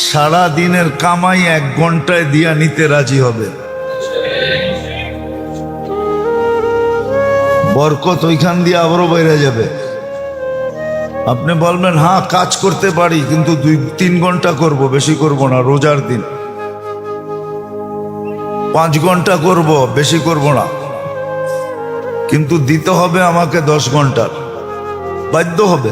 সারা দিনের কামাই 1 ঘন্টায় দিয়া নিতে রাজি হবে। বরকত ওইখান দিয়ে আবারও বাইরে যাবে। আপনি বলবেন হ্যাঁ কাজ করতে পারি, কিন্তু 2-3 ঘন্টা করব, বেশি করব না। রোজার দিন 5 ঘন্টা করব, বেশি করব না, কিন্তু দিতে হবে আমাকে 10 ঘন্টার, বাধ্য হবে।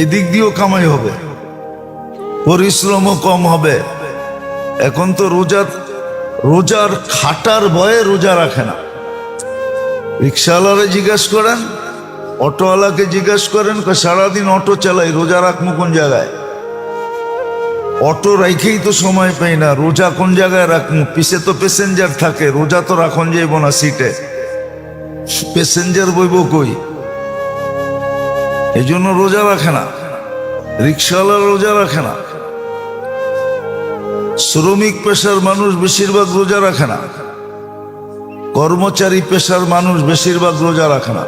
এদিক দিয়েও কামাই হবে, পরিশ্রমও কম হবে। এখন তো রোজার খাটার ভয়ে রোজা রাখে না। রিক্সাওয়ালারে জিজ্ঞাসা করেন, অটোওয়ালাকে জিজ্ঞাসা করেন, সারাদিন অটো চালাই, রোজা রাখবো কোন জায়গায়? অটো রাখেই তো সময় পাই না, রোজা কোন জায়গায় রাখবো? পিছে তো প্যাসেঞ্জার থাকে, রোজা তো রাখন যাইব না সিটে, প্যাসেঞ্জার বইব কই? এই জন্য রোজা রাখে না। রিক্সাওয়ালা রোজা রাখে না, শ্রমিক পেশার মানুষ বেশিরভাগ রোজা রাখে না, কর্মচারী পেশার মানুষ বেশিরভাগ রোজা রাখে না।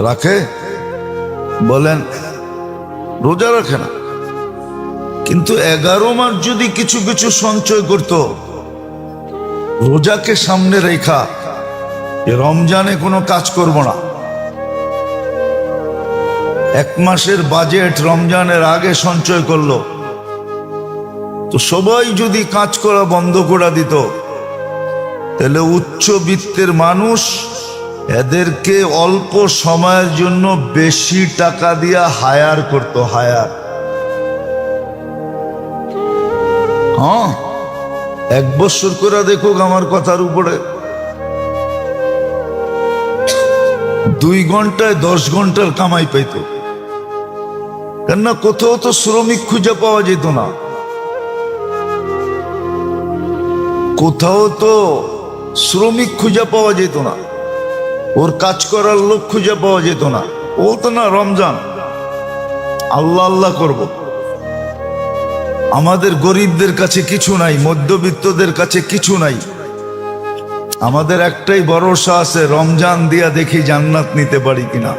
রাখে? বলেন, রোজা রাখে না। কিন্তু 11 মাস যদি কিছু কিছু সঞ্চয় করত, রোজাকে সামনে রেখা, রমজানে কোনো কাজ করব না, 1 মাসের বাজেট রমজানের আগে সঞ্চয় করলো, তো সবাই যদি কাজ করা বন্ধ করে দিত, তাহলে উচ্চবিত্তের মানুষ এদেরকে অল্প সময়ের জন্য বেশি টাকা দিয়া হায়ার করত। হায়ার, হ্যাঁ, 1 বছর করে দেখুক আমার কথার উপরে, 2 ঘন্টায় 10 ঘন্টার কামাই পাইত। কেননা কোথাও তো শ্রমিক খুঁজে পাওয়া যেত না, কোথাও তো শ্রমিক খুঁজে পাওয়া যেত না, ওর কাজ করার লোক খুঁজে পাওয়া যেত না। বলতো না রমজান আল্লাহ আল্লাহ করব। আমাদের গরিবদের কাছে কিছু নাই, মধ্যবিত্তদের কাছে কিছু নাই, আমাদের একটাই ভরসা আছে, রমজান দিয়া দেখি জান্নাত নিতে পারি কিনা।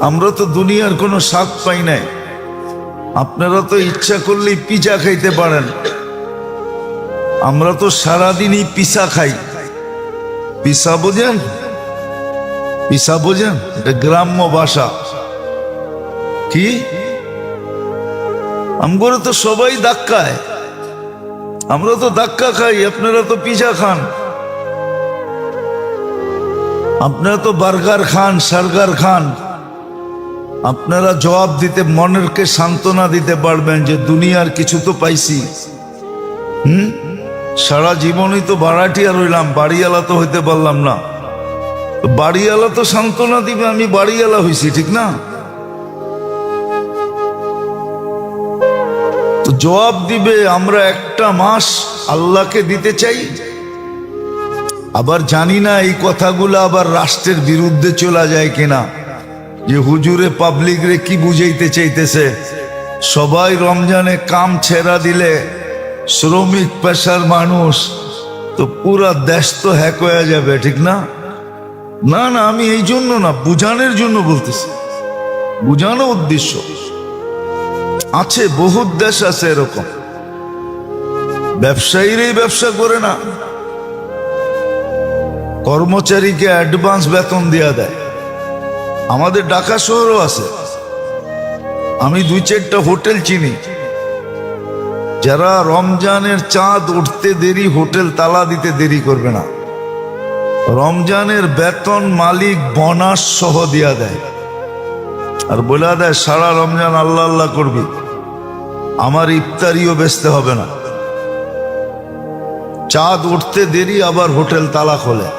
আমরা তো দুনিয়ার কোনো স্বাদ পাই নাই। আপনারা তো ইচ্ছা করলেই পিজা খাইতে পারেন, আমরা তো সারাদিনই পিসা খাই। পিসা বোঝেন? পিসা বোঝেন? এটা গ্রাম্য ভাষা। কি আমগরে তো সবাই ধাক্কায়, আমরা তো ধাক্কা খাই, আপনারা তো পিজা খান। আপনারা তো বার্গার খান, সার্গার খান। আপনারা জবাব দিতে, মনেরকে সান্ত্বনা দিতে পারবেন যে দুনিয়ার কিছু তো পাইছি। সারা জীবনই তো ভাড়াটিয়া রইলাম, বাড়িওয়ালা তো হইতে পারলাম না। বাড়িওয়ালা তো সান্ত্বনা দিবে আমি বাড়িওয়ালা হইছি, ঠিক না? তো জবাব দিবে আমরা একটা মাস আল্লাহকে দিতে চাই। আবার জানি না এই কথাগুলো আবার রাষ্ট্রের বিরুদ্ধে চলা যায় কিনা, যে হুজুরে পাবলিক রে কি বুঝাইতে চাইতেছে। সবাই রমজানে কাম ছেড়া দিলে শ্রমিক পেশার মানুষ তো পুরা দেশ তো হ্যাক হয়ে যাবে, ঠিক না? না না, আমি এই জন্য না, বুঝানোর জন্য বলতেছি, বুঝানো উদ্দেশ্য। আছে বহুত দেশ আছে এরকম, ব্যবসায়ীরাই ব্যবসা করে না, কর্মচারীকে অ্যাডভান্স বেতন দেয়া দেয়। আমাদের ঢাকা শহরও আছে। আমি 2-4টা হোটেল চিনি, যারা রমজানের চাঁদ উঠতে দেরি হোটেল তালা দিতে দেরি করবে না। রমজানের বেতন মালিক বোনাস সহ দিয়া দেয়, আর বলে দেয় সারা রমজান আল্লাহ আল্লাহ করবি, আমার ইফতারিও বেচতে হবে না। চাঁদ উঠতে দেরি আবার হোটেল তালা খোলে,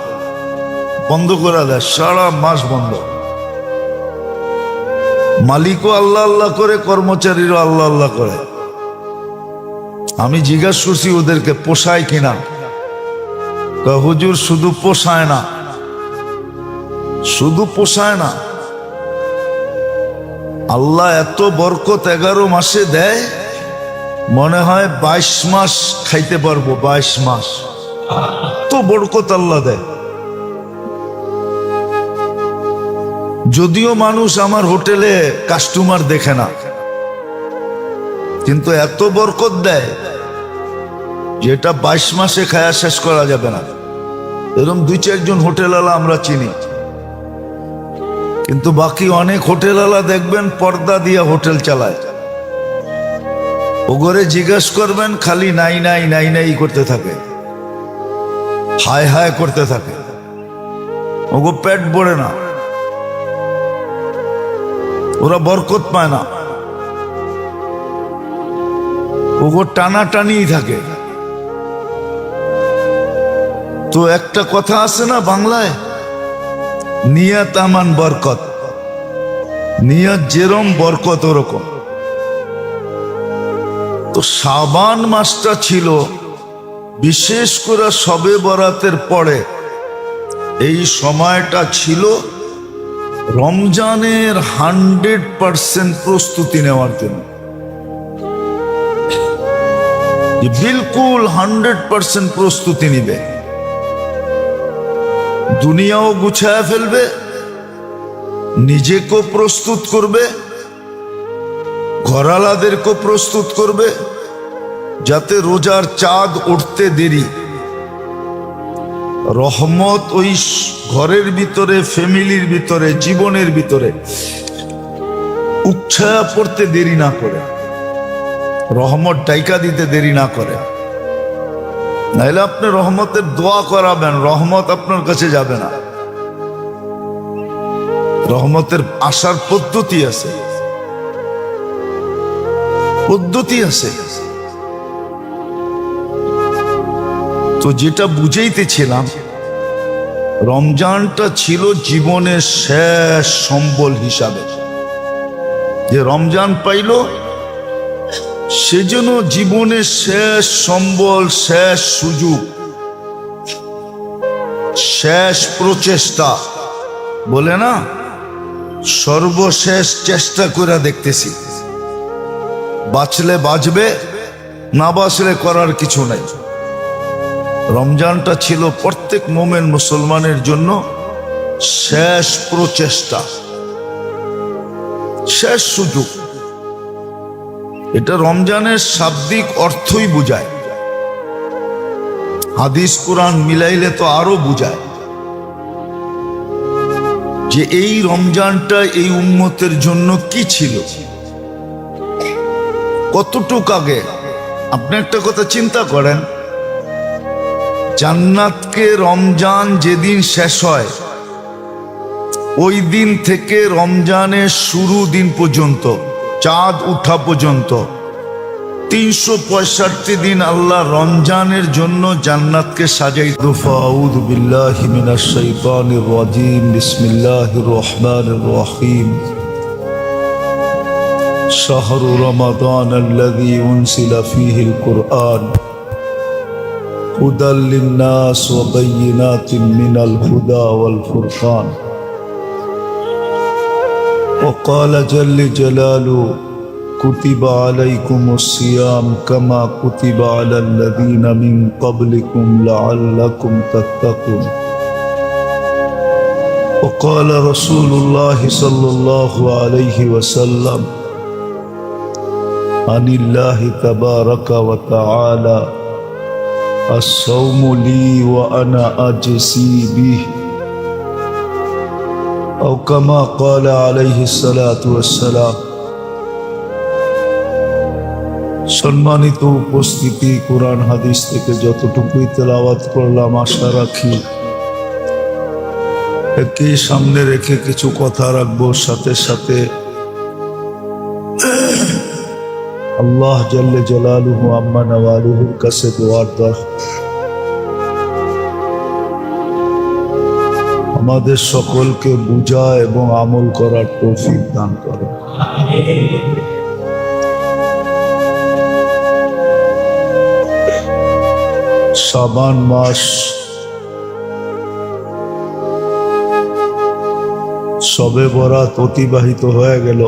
বন্ধ করে দেয়, সারা মাস বন্ধ। মালিকও আল্লাহ আল্লাহ করে, কর্মচারীরও আল্লাহ আল্লাহ করে। আমি জিজ্ঞাসা করছি ওদেরকে পোষায় কিনা, হুজুর শুধু পোষায় না, শুধু পোষায় না, আল্লাহ এত বরকত 11 মাসে দেয়, মনে হয় 22 মাস খাইতে পারবো। 22 মাস তো বরকত আল্লাহ দেয়। যদিও মানুষ আমার হোটেলে কাস্টমার দেখে না, কিন্তু এত বরকত দেয় যেটা 22 মাসে খায়া শেষ করা যাবে না। এরকম 2-4 জন হোটেলওয়ালা আমরা চিনি, কিন্তু বাকি অনেক হোটেলওয়ালা দেখবেন পর্দা দিয়া হোটেল চালায়। ওগরে জিজ্ঞাসা করবেন, খালি নাই নাই নাই নাই করতে থাকে, হায় হায় করতে থাকে, ওগো পেট ভরে না, ওরা বরকত পায় না, ওগো টানা টানিই থাকে। তো একটা কথা আছে না বাংলায়, নিয়ত আমান বরকত, নিয়ত যেরম বরকত ওরকম। তো শাবান মাসটা ছিল, বিশেষ করে শবে বরাতের পরে এই সময়টা ছিল রমজানের 100% প্রস্তুতি নেওয়ার জন্য। বিলকুল 100% প্রস্তুতি নিবে, দুনিয়াও গুছায় ফেলবে, নিজেকেও প্রস্তুত করবে, ঘরালাদেরকেও প্রস্তুত করবে, যাতে রোজার চাঁদ উঠতে দেরি রহমত ওই ঘরের ভিতরে, ফ্যামিলির ভিতরে, জীবনের ভিতরে উচ্ছায়া পড়তে দেরি না করে, রহমত ডাইকা দিতে দেরি না করে। নাইলে আপনি রহমতের দোয়া করাবেন, রহমত আপনার কাছে যাবে না। রহমতের আসার পদ্ধতি আছে, পদ্ধতি আছে। তো যেটা বুঝাইতেছিলাম, রমজানটা ছিল জীবনের শেষ সম্বল হিসাবে। যে রমজান পাইল সেজন্য জীবনের শেষ সম্বল, শেষ সুযোগ, শেষ প্রচেষ্টা, বলে না সর্বশেষ চেষ্টা করে দেখতেছি, বাঁচলে বাঁচবে, না বাঁচলে করার কিছু নাই। রমজানটা ছিল প্রত্যেক মোমেন মুসলমানের জন্য শেষ প্রচেষ্টা, শেষ সুযোগ। এটা রমজানের শাব্দিক অর্থই বুঝায়, হাদিস কোরআন মিলাইলে তো আরো বুঝায় যে এই রমজানটা এই উম্মতের জন্য কি ছিল, কতটুক আগে। আপনি একটা কথা চিন্তা করেন, জান্নাতকে রমজান যেদিন শেষ হয় ওই দিন থেকে রমজানের শুরু দিন পর্যন্ত, চাঁদ উঠা পর্যন্ত 365 দিন আল্লাহ রমজানের জন্য জান্নাতকে সাজাই। আউযু বিল্লাহি মিনাশ শাইতানির রাজীম, বিসমিল্লাহির রহমানির রহিম। শাহরু রমাদান আল্লাযী উনজিলা ফীহিল কুরআন হুদাল লিন-নাস ওয়া বায়্যিনাতিন মিনাল হুদা ওয়াল ফুরকান। وقال جل جلاله كتب عليكم الصيام كما كتب على الذين من قبلكم لعلكم تتقون. وقال رسول الله صلى الله عليه وسلم عن الله تبارك وتعالى الصوم لي وأنا أجزي به أو كما قال عليه الصلاة والسلام. সম্মানিত উপস্থিতি, কোরআন হাদিস থেকে যতটুকুই তেলাওয়াত করলাম আশা রাখি একে সামনে রেখে কিছু কথা রাখবো, সাথে সাথে আল্লাহ জাল্লে জালালুহু আম্মা নওয়ালুহুর কাছে দোয়ার দরখাস্ত, আমাদের সকলকে বুঝা এবং আমল করার তৌফিক দান করে। শাবান মাস সবে বরাত অতিবাহিত হয়ে গেল,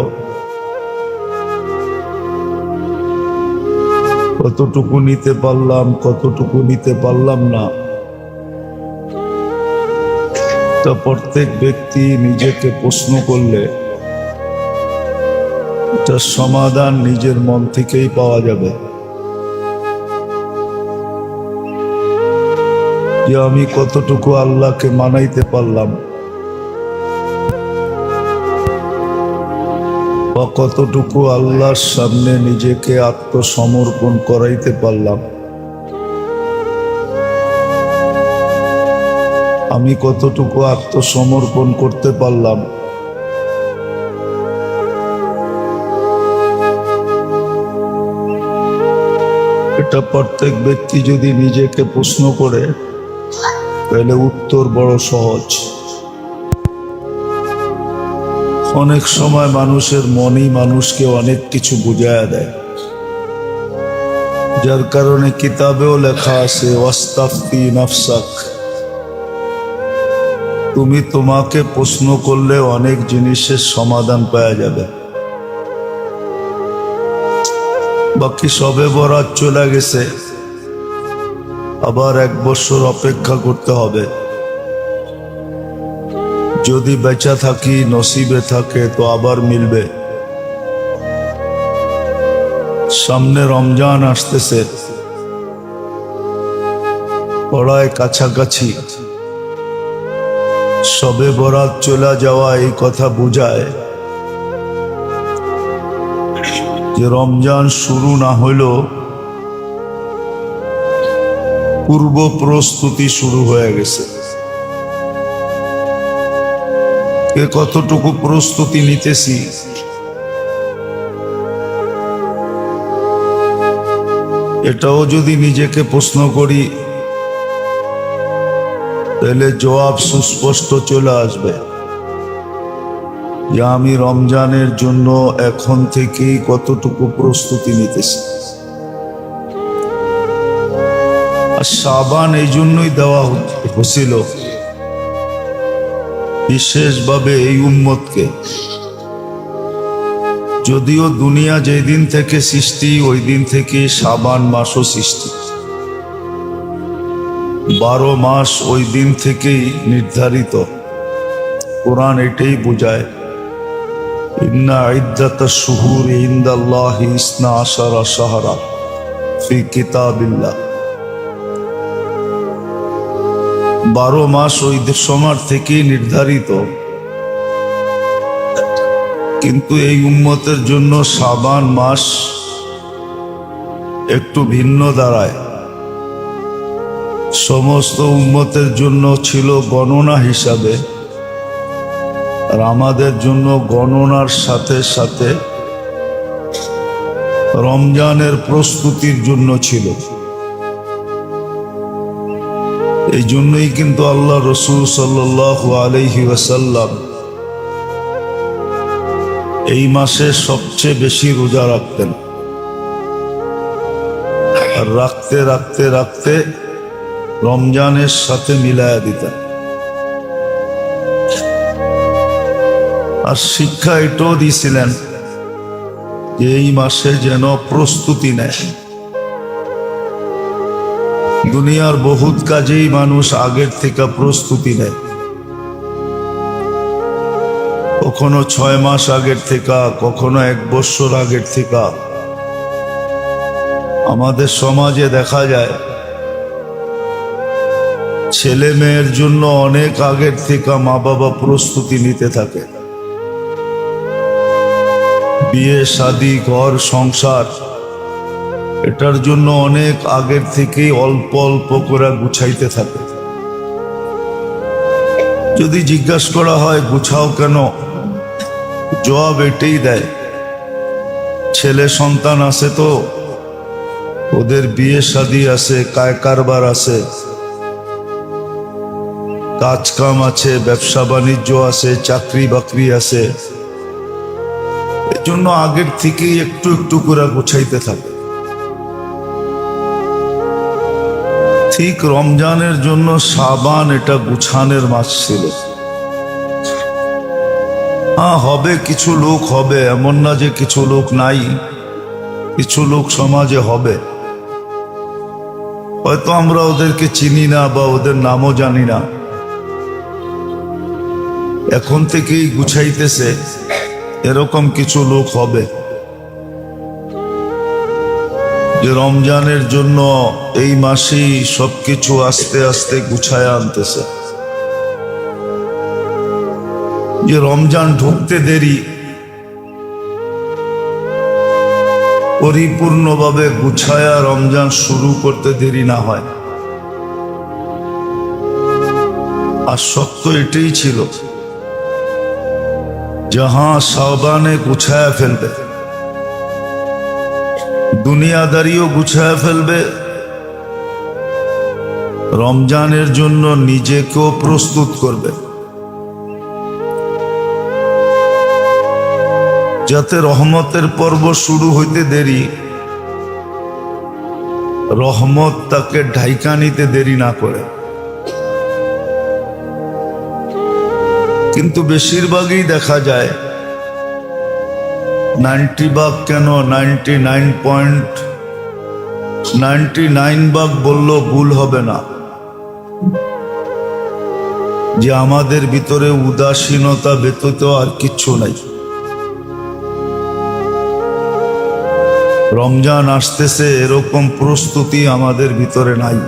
কতটুকু নিতে পারলাম, কতটুকু নিতে পারলাম না, তা প্রত্যেক ব্যক্তি নিজেকে প্রশ্ন করলে এটার সমাধান নিজের মন থেকেই পাওয়া যাবে। যে আমি কতটুকু আল্লাহকে মানাইতে পারলাম বা কতটুকু আল্লাহর সামনে নিজেকে আত্মসমর্পণ করাইতে পারলাম, আমি কতটুকু আত্মসমর্পণ করতে পারলাম। এটা প্রত্যেক ব্যক্তি যদি নিজেকে প্রশ্ন করে তাহলে উত্তর বড় সহজ। অনেক সময় মানুষের মনই মানুষকে অনেক কিছু বুঝাইয়া দেয়, যার কারণে কিতাবেও লেখা আছে ওয়াস্তাফতি নাফসাক, তুমি তোমাকে প্রশ্ন করলে অনেক জিনিসের সমাধান পাওয়া যাবে। বাকি সবে বরাত চলে গেছে, আবার 1 বছর অপেক্ষা করতে হবে। যদি বেঁচে থাকি, নসিবে থাকে তো আবার মিলবে। সামনে রমজান আসতেছে, পড়ায় কাছাকাছি, সবে বরাত চলে যাওয়া এই কথা বুঝায় যে রমজান শুরু না হইলেও পূর্ব প্রস্তুতি শুরু হয়ে গেছে। কে কতটুকু প্রস্তুতি নিতেছি এটাও যদি নিজেকে প্রশ্ন করি তাহলে জবাব সুস্পষ্ট চলে আসবে যে আমি রমজানের জন্য এখন থেকেই কতটুকু প্রস্তুতি নিতেছি। আর শাবান এই জন্যই দেওয়া হচ্ছিল বিশেষভাবে এই উম্মতকে। যদিও দুনিয়া যেই দিন থেকে সৃষ্টি ওই দিন থেকে শাবান মাসও সৃষ্টি, 12 মাস ওই দিন থেকেই নির্ধারিত। কোরআন এটাই বোঝায়, ইন্না ইদ্দাতাশ শুহুরি ইনদাল্লাহি 12 শাহরা ফি কিতাবিল্লাহ। 12 মাস ওই সময় থেকেই নির্ধারিত, কিন্তু এই উম্মতের জন্য শাবান মাস একটু ভিন্ন দাঁড়ায়। সমস্ত উম্মতের জন্য ছিল গণনা হিসাবে, আর আমাদের জন্য গণনার সাথে সাথে রমজানের প্রস্তুতির জন্য ছিল। এই জন্যই কিন্তু আল্লাহ রসূল সাল্লাল্লাহু আলাইহি ওয়াসাল্লাম এই মাসে সবচেয়ে বেশি রোজা রাখতেন, আর রাখতে রাখতে রাখতে রমজানের সাথে মিলায়া দিতেন। আর শিক্ষা এটাও দিয়েছিলেন যে এই মাসে যেন প্রস্তুতি নেয়। দুনিয়ার বহুত কাজেই মানুষ আগের থেকে প্রস্তুতি নেয়, কখনো 6 মাস আগের থেকে, কখনো 1 বছর আগের থেকে। আমাদের সমাজে দেখা যায় ছেলে মেয়ের জন্য অনেক আগের থেকে মা বাবা প্রস্তুতি নিতে থাকে। বিয়ে শাদী ঘর সংসার এটার জন্য অনেক আগের থেকেই অল্প অল্প করে গুছাইতে থাকে। যদি জিজ্ঞাসা করা হয় গুছাও কেন, জবাব এটাই দেয়, ছেলে সন্তান আছে তো, ওদের বিয়ে শাদী আছে, কায় কারবার আছে, কাজ কাম আছে, ব্যবসা বাণিজ্য আছে, চাকরি বাকরি আছে। এর জন্য আগের থেকেই একটু একটু করে গুছাইতে থাকে। ঠিক রমজানের জন্য শাবান এটা গুছানের মাস ছিল। হ্যাঁ, হবে কিছু লোক হবে, এমন না যে কিছু লোক নাই, কিছু লোক সমাজে হবে, হয়তো আমরা ওদেরকে চিনি না বা ওদের নামও জানি না। এখন থেকেই গুছাইতেছে, এরকম কিছু লোক হবে যে রমজানের জন্য এই মাসেই সবকিছু আস্তে আস্তে গুছায় আনতেছে। যে রমজান ঢুকতে দেরি, পরিপূর্ণভাবে গুছায়া রমজান শুরু করতে দেরি না হয়। আর সত্য এটাই ছিল, जहां शाबाने गुछाया फेलबे, दुनियादारियों गुछाया फेलबे, रमजानेर जोन्नो निजेकेও प्रस्तुत करबे, যাতে রহমতের পর্ব শুরু হইতে দেরি, রহমত তাকে ঢাইকা নিতে দেরি না করে। কিন্তু বেশিরভাগই দেখা যায় 90 ভাগ কেন 99.99 ভাগ বললেও ভুল হবে না যে আমাদের ভিতরে উদাসীনতা ব্যতীত আর কিচ্ছু নাই। রমজান আসতেছে এরকম প্রস্তুতি আমাদের ভিতরে নাই,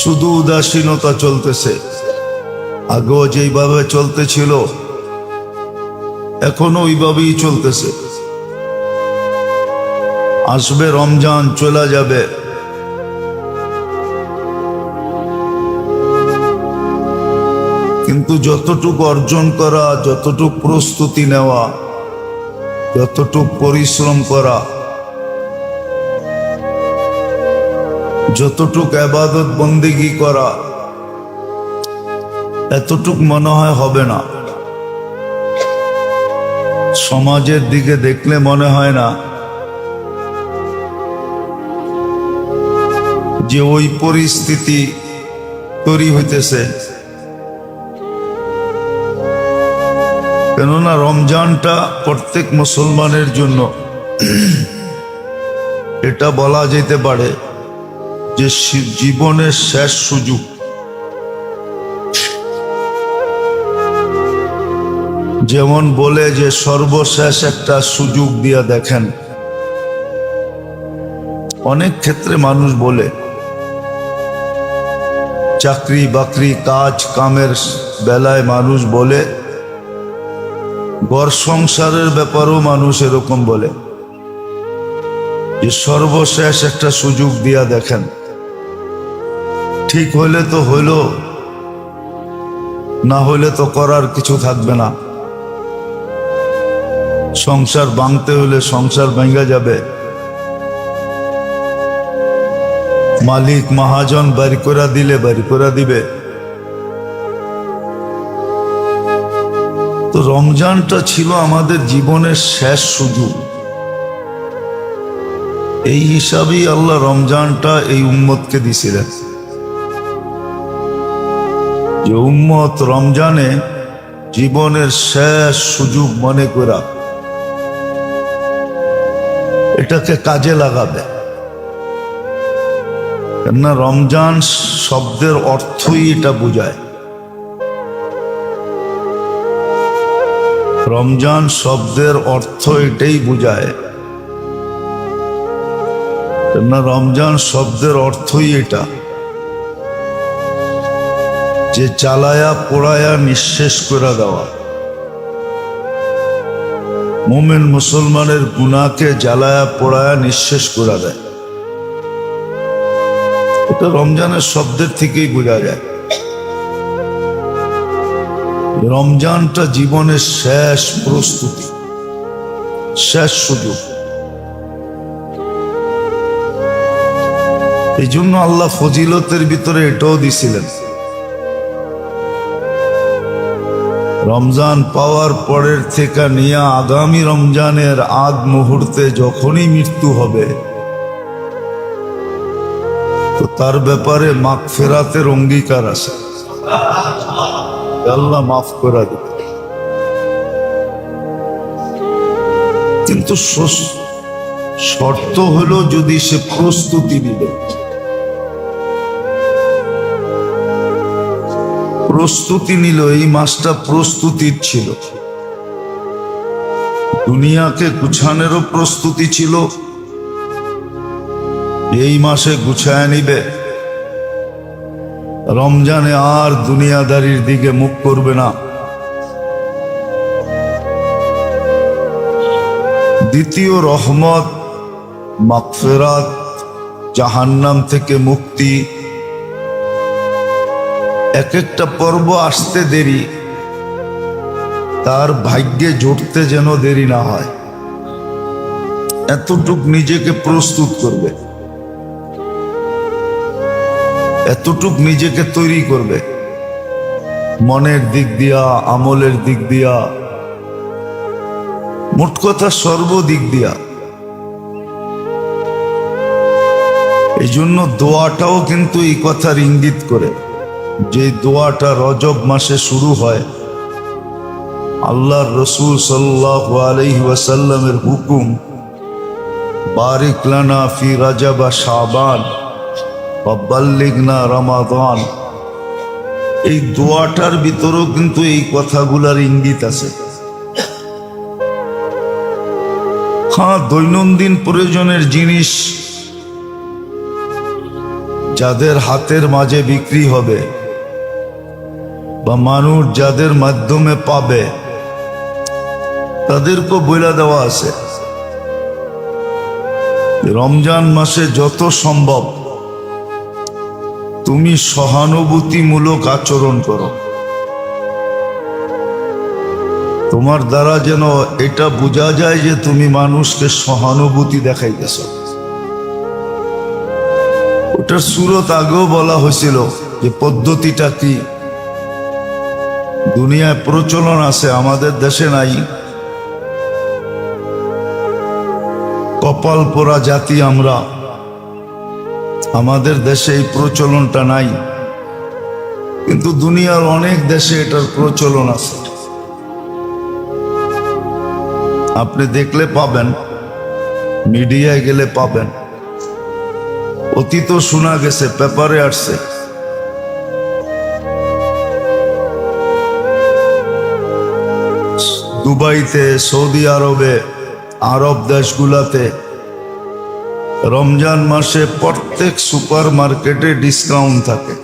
শুধু উদাসীনতা চলতেছে। আগেও যেইভাবে চলতেছিল এখনো ওইভাবেই চলতেছে। আসবে রমজান, চলে যাবে, কিন্তু যতটুকু অর্জন করা, যতটুকু প্রস্তুতি নেওয়া, যতটুকু পরিশ্রম করা, যতটুক ইবাদত বন্দেগী করা, এতটুক মনে হয় হবে না। সমাজের দিকে দেখলে মনে হয় না যে ওই পরিস্থিতি তৈরি হইতেছে। কেননা রমজানটা প্রত্যেক মুসলমানের জন্য এটা বলা যেতে পারে যে জীবনের শেষ সুযোগ। যেমন বলে যে সর্বশেষ একটা সুযোগ দিয়া দেখেন, অনেক ক্ষেত্রে মানুষ বলে চাকরি বাকরি কাজ কামের বেলায় মানুষ বলে, ঘর সংসারের ব্যাপারেও মানুষ এরকম বলে যে সর্বশেষ একটা সুযোগ দিয়া দেখেন, ঠিক হইলে তো হইল, না হইলে তো করার কিছু থাকবে না। সংসার ভাঙতে হলে সংসার ভেঙে যাবে, মালিক মহাজন বাড়ি করে দিলে বাড়ি করে দিবে। তো রমজানটা ছিল আমাদের জীবনের শেষ সুযোগ। এই হিসাবেই আল্লাহ রমজানটা এই উম্মতকে দিছিলেন, যে উম্মত রমজানে জীবনের শেষ সুযোগ মনে করা এটাকে কাজে লাগাবে। কেননা রমজান শব্দের অর্থই এটা বোঝায়, রমজান শব্দের অর্থ এটাই বোঝায়। কেননা রমজান শব্দের অর্থই এটা, যে চালায়া পোড়ায়া নিঃশেষ করে দেওয়া। মুমিন মুসলমানের গুনাহকে জ্বালায়া পোড়ায়া নিঃশেষ করে দেয়। এটা রমজানের শব্দের থেকেই বোঝা যায়। রমজানটা জীবনের শেষ প্রস্তুতি, শেষ সুযোগ। এই জন্য আল্লাহ ফজিলতের ভিতরে এটাও দিছিলেন, রমজান পাওয়ার পরের থেকে নিয়ে আগামী রমজানের আগ মুহূর্তে যখনই মৃত্যু হবে, তো তার ব্যাপারে মাগফিরাতের অঙ্গীকার আছে, আল্লাহ মাফ করে দিবে। কিন্তু শর্ত হলো যদি সে প্রস্তুতি নিবে। প্রস্তুতি নিল, এই মাসটা প্রস্তুতির ছিল, দুনিয়াকে গুছানোরও প্রস্তুতি ছিল, এই মাসে গুছায় নিবে, রমজানে আর দুনিয়াদারির দিকে মুখ করবে না। দ্বিতীয় রহমত, মাগফিরাত, জাহান্নাম থেকে মুক্তি। এক একটা পর্ব আসতে দেরি, তার ভাগ্যে জুটতে যেন দেরি না হয়, এতটুক নিজেকে প্রস্তুত করবে, এতটুক নিজেকে তৈরি করবে, মনের দিক দিয়া, আমলের দিক দিয়া, মোট কথা সর্বদিক দিয়া। এই জন্য দোয়াটাও কিন্তু এই কথার ইঙ্গিত করে, যে দোয়াটা রজব মাসে শুরু হয়, আল্লাহর রসূল সাল্লাল্লাহু আলাইহি ওয়াসাল্লামের হুকুম, বারিক লানা ফি রজব শাবান ওয়া বাল্লিগনা রমাদান। এই দোয়াটার ভিতরেও কিন্তু এই কথাগুলার ইঙ্গিত আছে। হ্যাঁ, দৈনন্দিন প্রয়োজনের জিনিস যাদের হাতের মাঝে বিক্রি হবে বা মানুষ যাদের মাধ্যমে পাবে, তাদেরকে বলে দেওয়া আছে রমজান মাসে যত সম্ভব তুমি সহানুভূতিমূলক আচরণ করো, তোমার দ্বারা যেন এটা বোঝা যায় যে তুমি মানুষকে সহানুভূতি দেখাইতেছ। ওটার সুরত আগেও বলা হয়েছিল যে পদ্ধতিটা কি। দুনিয়ায় প্রচলন আছে, আমাদের দেশে নাই। কপাল পোড়া জাতি আমরা, আমাদের দেশে এই প্রচলনটা নাই। কিন্তু দুনিয়ার অনেক দেশে এটার প্রচলন আছে। আপনি দেখলে পাবেন, মিডিয়ায় গেলে পাবেন, অতীত শোনা গেছে, পেপারে আসছে। দুবাইতে, সৌদি আরবে, আরব দেশগুলাতে রমজান মাসে প্রত্যেক সুপার মার্কেটে ডিসকাউন্ট থাকে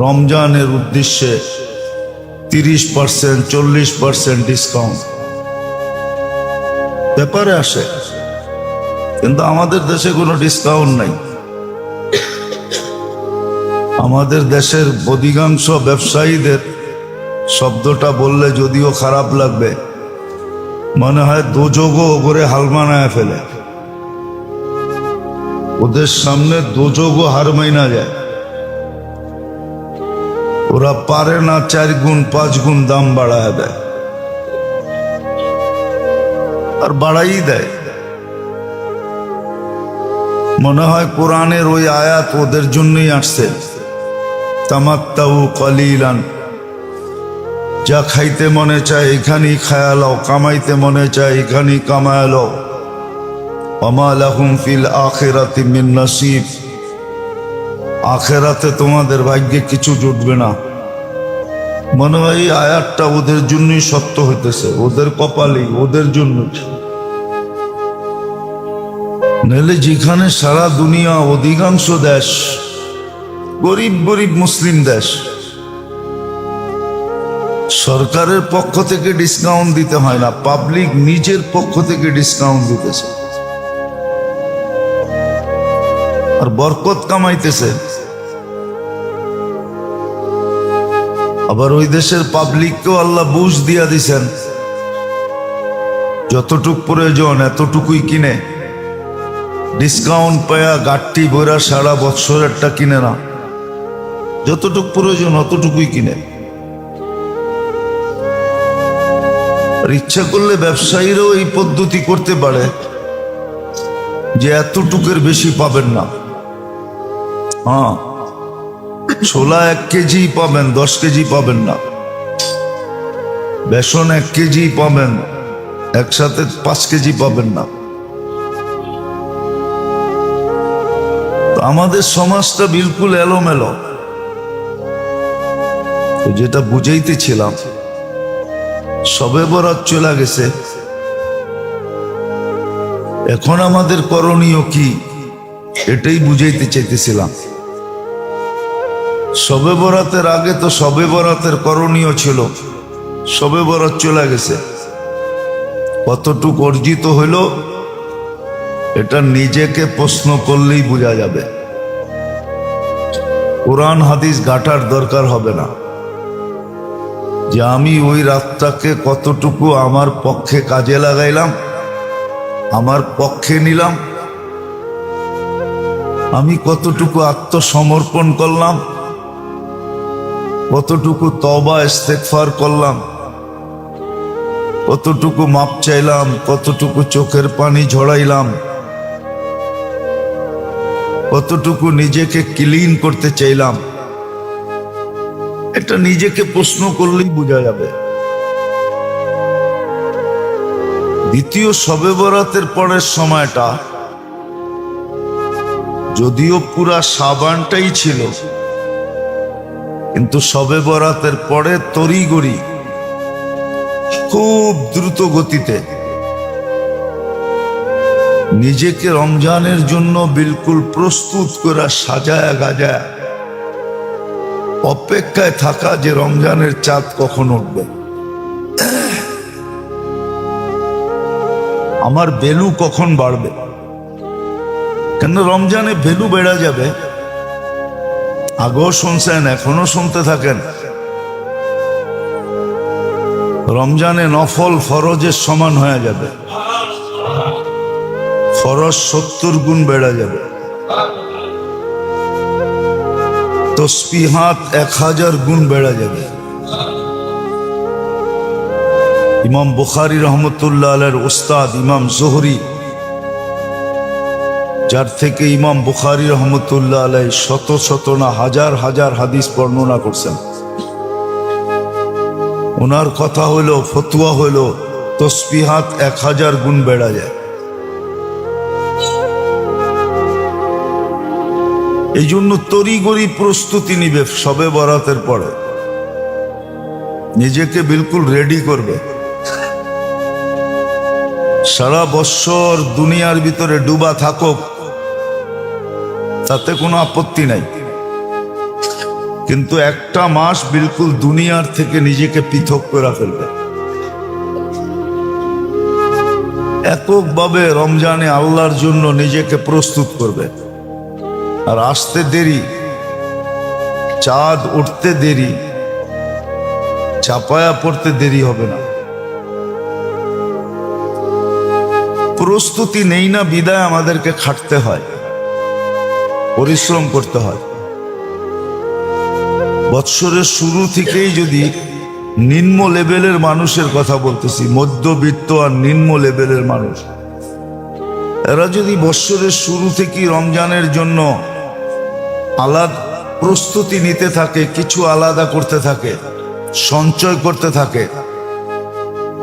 রমজানের উদ্দেশ্যে। 30%, 40% ডিসকাউন্ট পেপারে আসে, কিন্তু আমাদের দেশে কোনো ডিসকাউন্ট নাই। আমাদের দেশের অধিকাংশ ব্যবসায়ীদের শব্দটা বললে যদিও খারাপ লাগবে, মনে হয় দোজগও করে হাল মানায় ফেলে। ওদের সামনে দোজগও হার মাইনা যায়। ওরা পারে না 4 গুণ 5 গুণ দাম বাড়ায় দেয়, আর বাড়াই দেয়। মনে হয় কোরআনের ওই আয়াত ওদের জন্যই আসছে, তামাত্তাউ কলিলান, যা খাইতে মনে চায় এখানেই খায়ালাও, কামাইতে মনে চায় এখানেই কামায়ালাও, ওমা লাহুম ফিল আখিরাতি মিন নসিব, আখিরাতে তোমাদের ভাগ্যে কিছু জুটবে না। মনে হয় এই আয়াতটা ওদের জন্যই সত্য হইতেছে, ওদের কপালেই, ওদের জন্য। নাহলে যেখানে সারা দুনিয়া অধিকাংশ দেশ গরিব গরিব মুসলিম দেশ, সরকারের পক্ষ থেকে ডিসকাউন্ট দিতে হয় না, পাবলিক নিজের পক্ষ থেকে ডিসকাউন্ট দিতেছে আর বরকত কামাইতেছে। আবার ওই দেশের পাবলিককেও আল্লাহ বুঝ দিয়া দিছেন, যতটুক প্রয়োজন এতটুকুই কিনে, ডিসকাউন্ট পায়া গাঠটি বইরা সারা বৎসরেরটা কিনে না, যতটুক প্রয়োজন অতটুকুই কিনে। আর ইচ্ছা করলে ব্যবসায়ীরাও এই পদ্ধতি করতে পারে যে এতটুকের বেশি পাবেন না। হ্যাঁ, ছোলা 1 কেজি পাবেন, 10 কেজি পাবেন না। বেসন 1 কেজি পাবেন, একসাথে 5 কেজি পাবেন না। আমাদের সমাজটা বিলকুল এলোমেলো। যেটা বুঝাইতেছিলাম, সবে বরাত চলে গেছে, এখন আমাদের করণীয় কি এটাই বুঝাইতে চাইতেছিলাম। সবে বরাতের আগে তো সবে বরাতের করণীয় ছিল, সবে বরাত চলে গেছে, কতটুকু অর্জিত হইল এটা নিজেকে প্রশ্ন করলেই বোঝা যাবে। কোরআন হাদিস ঘাটার দরকার হবে না যে আমি ওই রাতটাকে কতটুকু আমার পক্ষে কাজে লাগাইলাম, আমার পক্ষে নিলাম, আমি কতটুকু আত্মসমর্পণ করলাম, কতটুকু তওবা ইস্তেগফার করলাম, কতটুকু মাপ চাইলাম, কতটুকু চোখের পানি ঝরাইলাম, কতটুকু নিজেকে ক্লিন করতে চাইলাম, এটা নিজেকে প্রশ্ন করলেই বোঝা যাবে। দ্বিতীয় শবে বরাতের পরের সময়টা যদিও পুরা সাবানটাই ছিল, কিন্তু শবে বরাতের পরে তড়িঘড়ি খুব দ্রুত গতিতে নিজেকে রমজানের জন্য বিলকুল প্রস্তুত করা, সাজায়া গাজায়া অপেক্ষায় থাকা যে রমজানের চাঁদ কখন উঠবে, আমার ভ্যালু কখন বাড়বে। কেন রমজানে ভ্যালু বেড়া যাবে, আগেও শুনছেন এখনো শুনতে থাকেন। রমজানে নফল ফরজের সমান হয়ে যাবে, ফরজ 70 গুণ বেড়ে যাবে, তসবিহাত 1000 গুণ বেড়ে যাবে। ইমাম বুখারী রহমতুল্লাহ আলাইহির উস্তাদ ইমাম জোহরি যার থেকে ইমাম বুখারী রহমতুল্লাহ আলাইহি শত শত না হাজার হাজার হাদিস বর্ণনা করছেন। ওনার কথা হলো, ফতোয়া হলো তসবিহাত 1000 গুণ বেড়া যায়। এই জন্য তড়িগড়ি প্রস্তুতি নিবে শবে বরাতের পরে, নিজেকে বিলকুল রেডি করবে। সারা বছর দুনিয়ার ভিতরে ডুবা থাকুক, তাতে কোনো আপত্তি নাই, কিন্তু একটা মাস বিলকুল দুনিয়ার থেকে নিজেকে পৃথক করে ফেলবে। এককভাবে রমজানে আল্লাহর জন্য নিজেকে প্রস্তুত করবে। আর আসতে দেরি, চাঁদ উঠতে দেরি, চাপায়া পড়তে দেরি হবে না। প্রস্তুতি নেই না বিদায় আমাদেরকে খাটতে হয়, পরিশ্রম করতে হয়। বৎসরের শুরু থেকেই যদি নিম্ন লেভেলের মানুষের কথা বলতেছি, মধ্যবিত্ত আর নিম্ন লেভেলের মানুষ, এরা যদি বৎসরের শুরু থেকেই রমজানের জন্য আলাদা প্রস্তুতি নিতে থাকে, কিছু আলাদা করতে থাকে, সঞ্চয় করতে থাকে,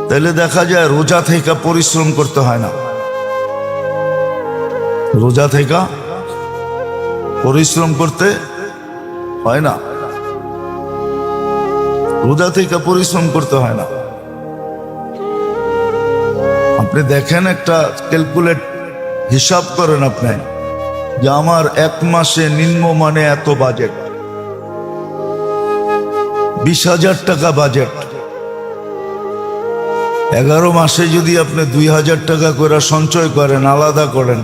তাহলে দেখা যায় রোজা থেকে পরিশ্রম করতে হয় না। রোজা থেকে পরিশ্রম করতে হয় না, রোজা থেকে পরিশ্রম করতে হয় না। আপনি দেখেন, একটা ক্যালকুলেট হিসাব করেন আপনি, যে আমার এক মাসে নিম্ন মানে এত বাজেট, 20,000 টাকা বাজেট। 11 মাসে যদি আপনি 2,000 টাকা করে সঞ্চয় করেন, আলাদা করেন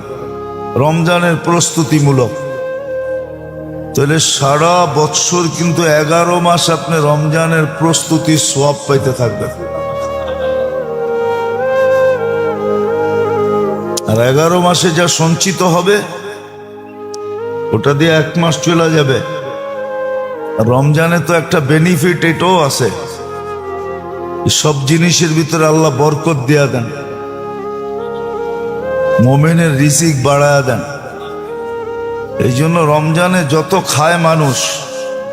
রমজানের প্রস্তুতিমূলক, তাহলে সারা বৎসর কিন্তু 11 মাস আপনি রমজানের প্রস্তুতির সওয়াব পাইতে থাকবেন। আর 11 মাসে যা সঞ্চিত হবে ওটা দিয়ে 1 মাস চলে যাবে। রমজানে তো একটা বেনিফিট এটাও আছে, সব জিনিসের ভিতরে আল্লাহ বরকত দিয়া দেন, মুমিনের রিজিক বাড়ায়া দেন। এই জন্য রমজানে যত খায় মানুষ,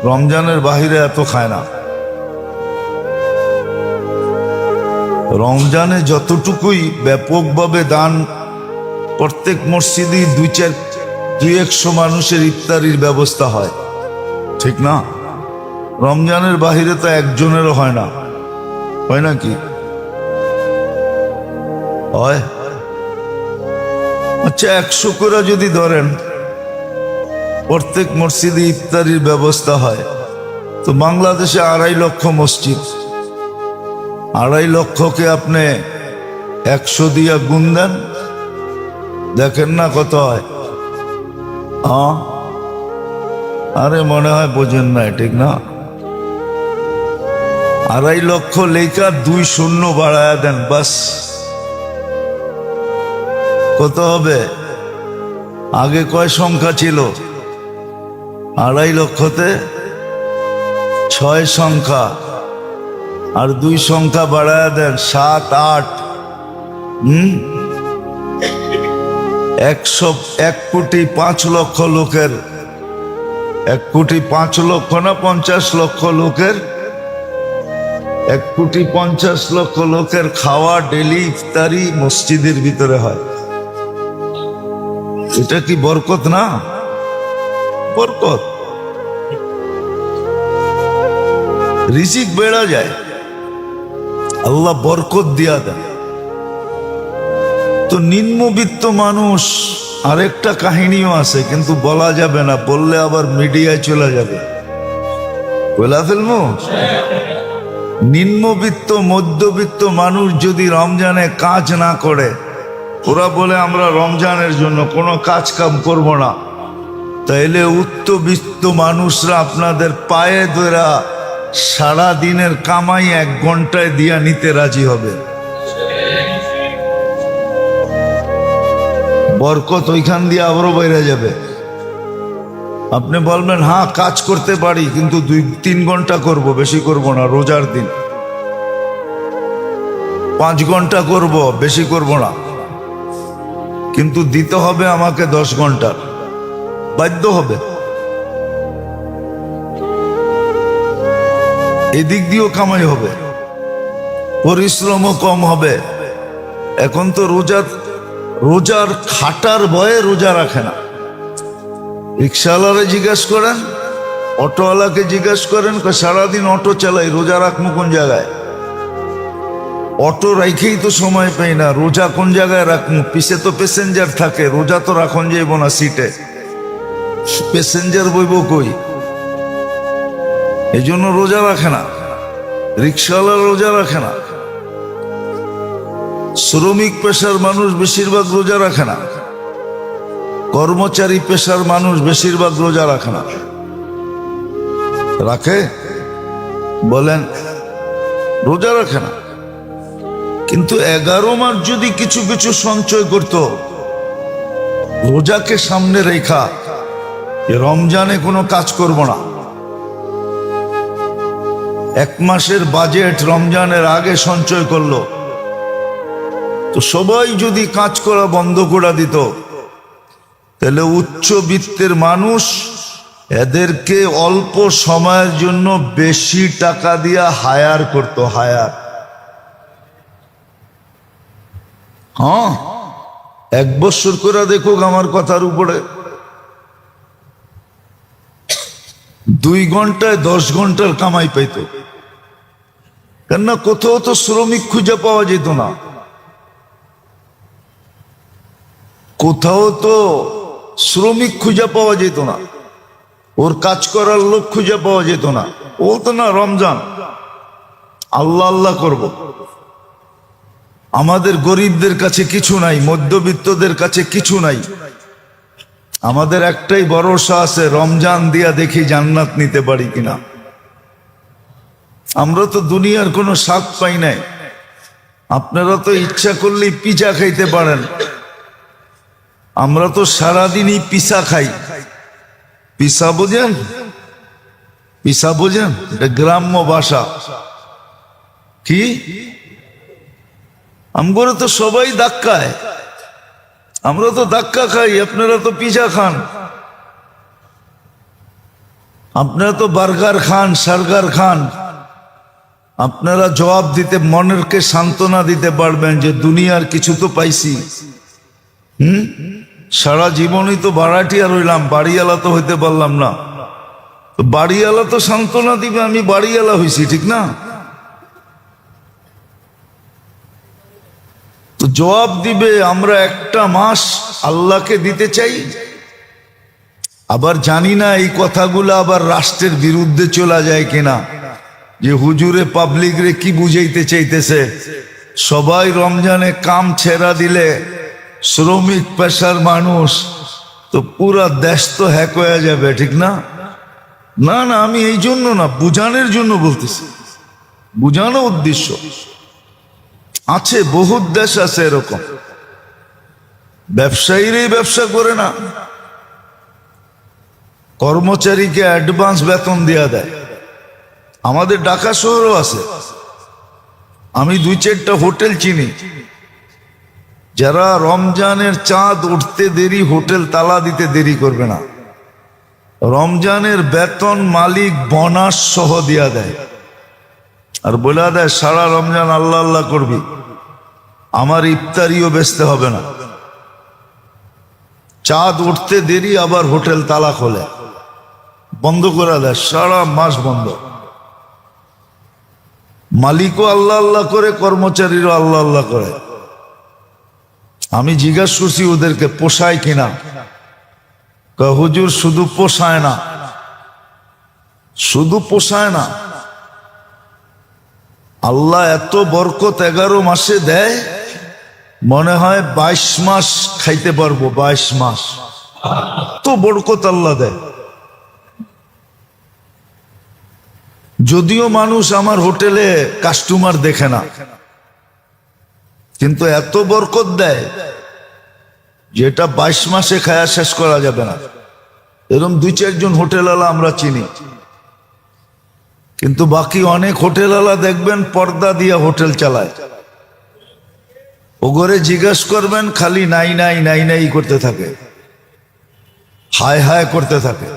রমজানের বাহিরে এত খায় না। রমজানে যতটুকুই ব্যাপকভাবে দান, প্রত্যেক মসজিদে 200-100 মানুষের ইফতারির ব্যবস্থা হয়, ঠিক না? রমজানের বাহিরে তো একজনেরও হয় না, হয় নাকি? হয়। আচ্ছা, 100 করে যদি ধরেন প্রত্যেক মসজিদে ইফতারির ব্যবস্থা হয়, তো বাংলাদেশে 2.5 লক্ষ মসজিদ, 2.5 লক্ষকে আপনি 100 দিয়া গুণ দেন, দেখেন না কত হয়। আরে মনে হয় বোঝেন না, ঠিক না? 2.5 লক্ষ লেখা 2 শূন্য বাড়ায়া দেন, বাস কত হবে? আগে কয় সংখ্যা ছিল? 2.5 লক্ষতে 6 সংখ্যা, আর 2 সংখ্যা বাড়ায়া দেন, 7, 8। 1 কোটি 5 লক্ষ লোকের, 1 কোটি 5 লক্ষ না 50 লক্ষ লোকের, 1 কোটি 50 লক্ষ লোকের খাওয়া ডেলি ইফতারি মসজিদের ভিতরে হয়। এটা কি বরকত না? বরকত। রিজিক বেড়া যায়, আল্লাহ বরকত দিয়া দেন। তো নিম্নবিত্ত মানুষ, আরেকটা কাহিনীও আছে, কিন্তু বলা যাবে না, বললে আবার মিডিয়ায় চলে যাবে। বলা ফেলবো? নিম্নবিত্ত মধ্যবিত্ত মানুষ যদি রমজানে কাজ না করে, ওরা বলে আমরা রমজানের জন্য কোনো কাজ কাম করবো না, তাইলে উচ্চবিত্ত মানুষরা আপনাদের পায়ে ধরা সারা দিনের কামাই 1 ঘন্টায় দিয়া নিতে রাজি হবে। বরকত ওইখান দিয়ে আবারও বাইরে যাবে। আপনি বলবেন হ্যাঁ কাজ করতে পারি, কিন্তু 2-3 ঘন্টা করব, বেশি করব না। রোজার দিন 5 ঘন্টা করব, বেশি করব না। কিন্তু দিতে হবে আমাকে 10 ঘন্টা, বাধ্য হবে। এদিক দিয়েও কামাই হবে, পরিশ্রমও কম হবে। এখন তো রোজার খাটার ভয়ে রোজা রাখে না। রিক্সাওয়ালারে জিজ্ঞেস করেন, অটোওয়ালাকে জিজ্ঞেস করেন, সারাদিন অটো চালাই, রোজা রাখবো কোন জায়গায়? অটো রাখেই তো সময় পাই না, রোজা কোন জায়গায় রাখবো? পিছে তো প্যাসেঞ্জার থাকে, রোজা তো রাখন যাইব না সিটে, প্যাসেঞ্জার বইব কই? এই জন্য রোজা রাখে না, রিক্সাওয়ালা রোজা রাখে না। শ্রমিক পেশার মানুষ বেশিরভাগ রোজা রাখে না, কর্মচারী পেশার মানুষ বেশিরভাগ রোজা রাখে না। রাখে? বলেন, রোজা রাখে না। কিন্তু 11 মাস যদি কিছু কিছু সঞ্চয় করত, রোজাকে সামনে রেখা, রমজানে কোনো কাজ করব না, 1 মাসের বাজেট রমজানের আগে সঞ্চয় করলো, তো সবাই যদি কাজ করা বন্ধ করে দিত, তাহলে উচ্চবিত্তের মানুষ এদেরকে অল্প সময়ের জন্য বেশি টাকা দিয়া হায়ার করত, হায়ার। হ্যাঁ, 1 বছর করে দেখুক আমার কথার উপরে, 2 ঘন্টায় 10 ঘন্টার কামাই পাইত। কেননা কোথাও তো শ্রমিক খুঁজে পাওয়া যেত না, কোথাও তো শ্রমিক খুঁজে পাওয়া যেত না, ওর কাজ করার লোক খুঁজে পাওয়া যেত না। বলতো না রমজান আল্লাহ আল্লাহ করব। আমাদের গরিবদের কাছে কিছু নাই, মধ্যবিত্তদের কাছে কিছু নাই, আমাদের একটাই ভরসা আছে, রমজান দিয়া দেখি জান্নাত নিতে পারি কিনা। আমরা তো দুনিয়ার কোনো স্বাদ পাই নাই। আপনারা তো ইচ্ছা করলেই পিজা খাইতে পারেন, আমরা তো সারাদিনই পিসা খাই। পিসা বোঝেন? পিসা বোঝেন? এটা গ্রাম্য ভাষা। কি আমগরে তো সবাই ধাক্কায়, আমরা তো ধাক্কা খাই, আপনারা তো পিজা খান, আপনারা তো বার্গার খান, সার্গার খান। আপনারা জবাব দিতে, মনেরকে সান্ত্বনা দিতে পারবেন যে দুনিয়ার কিছু তো পাইছি। সারা জীবনই তো ভাড়াটিয়া রইলাম, বাড়িওয়ালা তো হইতে পারলাম না। তো বাড়িওয়ালা তো সান্ত্বনা দিবে আমি বাড়িওয়ালা হইছি, ঠিক না? তো জবাব দিবে আমরা একটা মাস আল্লাহকে দিতে চাই। আবার জানি না এই কথাগুলো আবার রাষ্ট্রের বিরুদ্ধে চলা যায় কিনা, যে হুজুরে পাবলিক রে কি বুঝাইতে চাইতেছে, সবাই রমজানে কাম ছেড়া দিলে শ্রমিক পেশার মানুষ তো পুরা দেশ তো হ্যাক হয়ে যাবে, ঠিক না? না না, আমি এই জন্য না, বুঝানোর জন্য বলতেছি, বুঝানো উদ্দেশ্য। আছে বহুত দেশ আছে এরকম, ব্যবসায়ীরাই ব্যবসা করে না, কর্মচারীকে অ্যাডভান্স বেতন দেয়া দেয়। আমাদের ঢাকা শহরও আছে, আমি 2-4টা হোটেল চিনি, যারা রমজানের চাঁদ উঠতে দেরি হোটেল তালা দিতে দেরি করবে না। রমজানের বেতন মালিক বোনাস সহ দিয়া দেয়, আর বলে দেয় সারা রমজান আল্লাহ আল্লাহ করবি, আমার ইফতারিও বেচতে হবে না। চাঁদ উঠতে দেরি আবার হোটেল তালা খোলে, বন্ধ করে দেয়, সারা মাস বন্ধ। মালিকও আল্লাহ আল্লাহ করে, কর্মচারীরও আল্লাহ আল্লাহ করে। আমি জিজ্ঞাসা করছি ওদেরকে পোষায় কিনা, হুজুর শুধু পোষায় না, শুধু পোষায় না, আল্লাহ এত বরকত 11 মাসে দেয়, মনে হয় 22 মাস খাইতে পারবো, 22 মাস, তো বরকত আল্লাহ দেয়। যদিও মানুষ আমার হোটেলে কাস্টমার দেখে না, কিন্তু এত বরকত দেয় যেটা 22 মাসে খায়া শেষ করা যাবে না। এরকম 2-4 জন হোটেলওয়ালা আমরা চিনি, কিন্তু বাকি অনেক হোটেলওয়ালা দেখবেন পর্দা দিয়ে হোটেল চালায়। ওগরে জিজ্ঞেস করবেন, খালি নাই নাই নাই নাই করতে থাকে, হায় হায় করতে থাকে,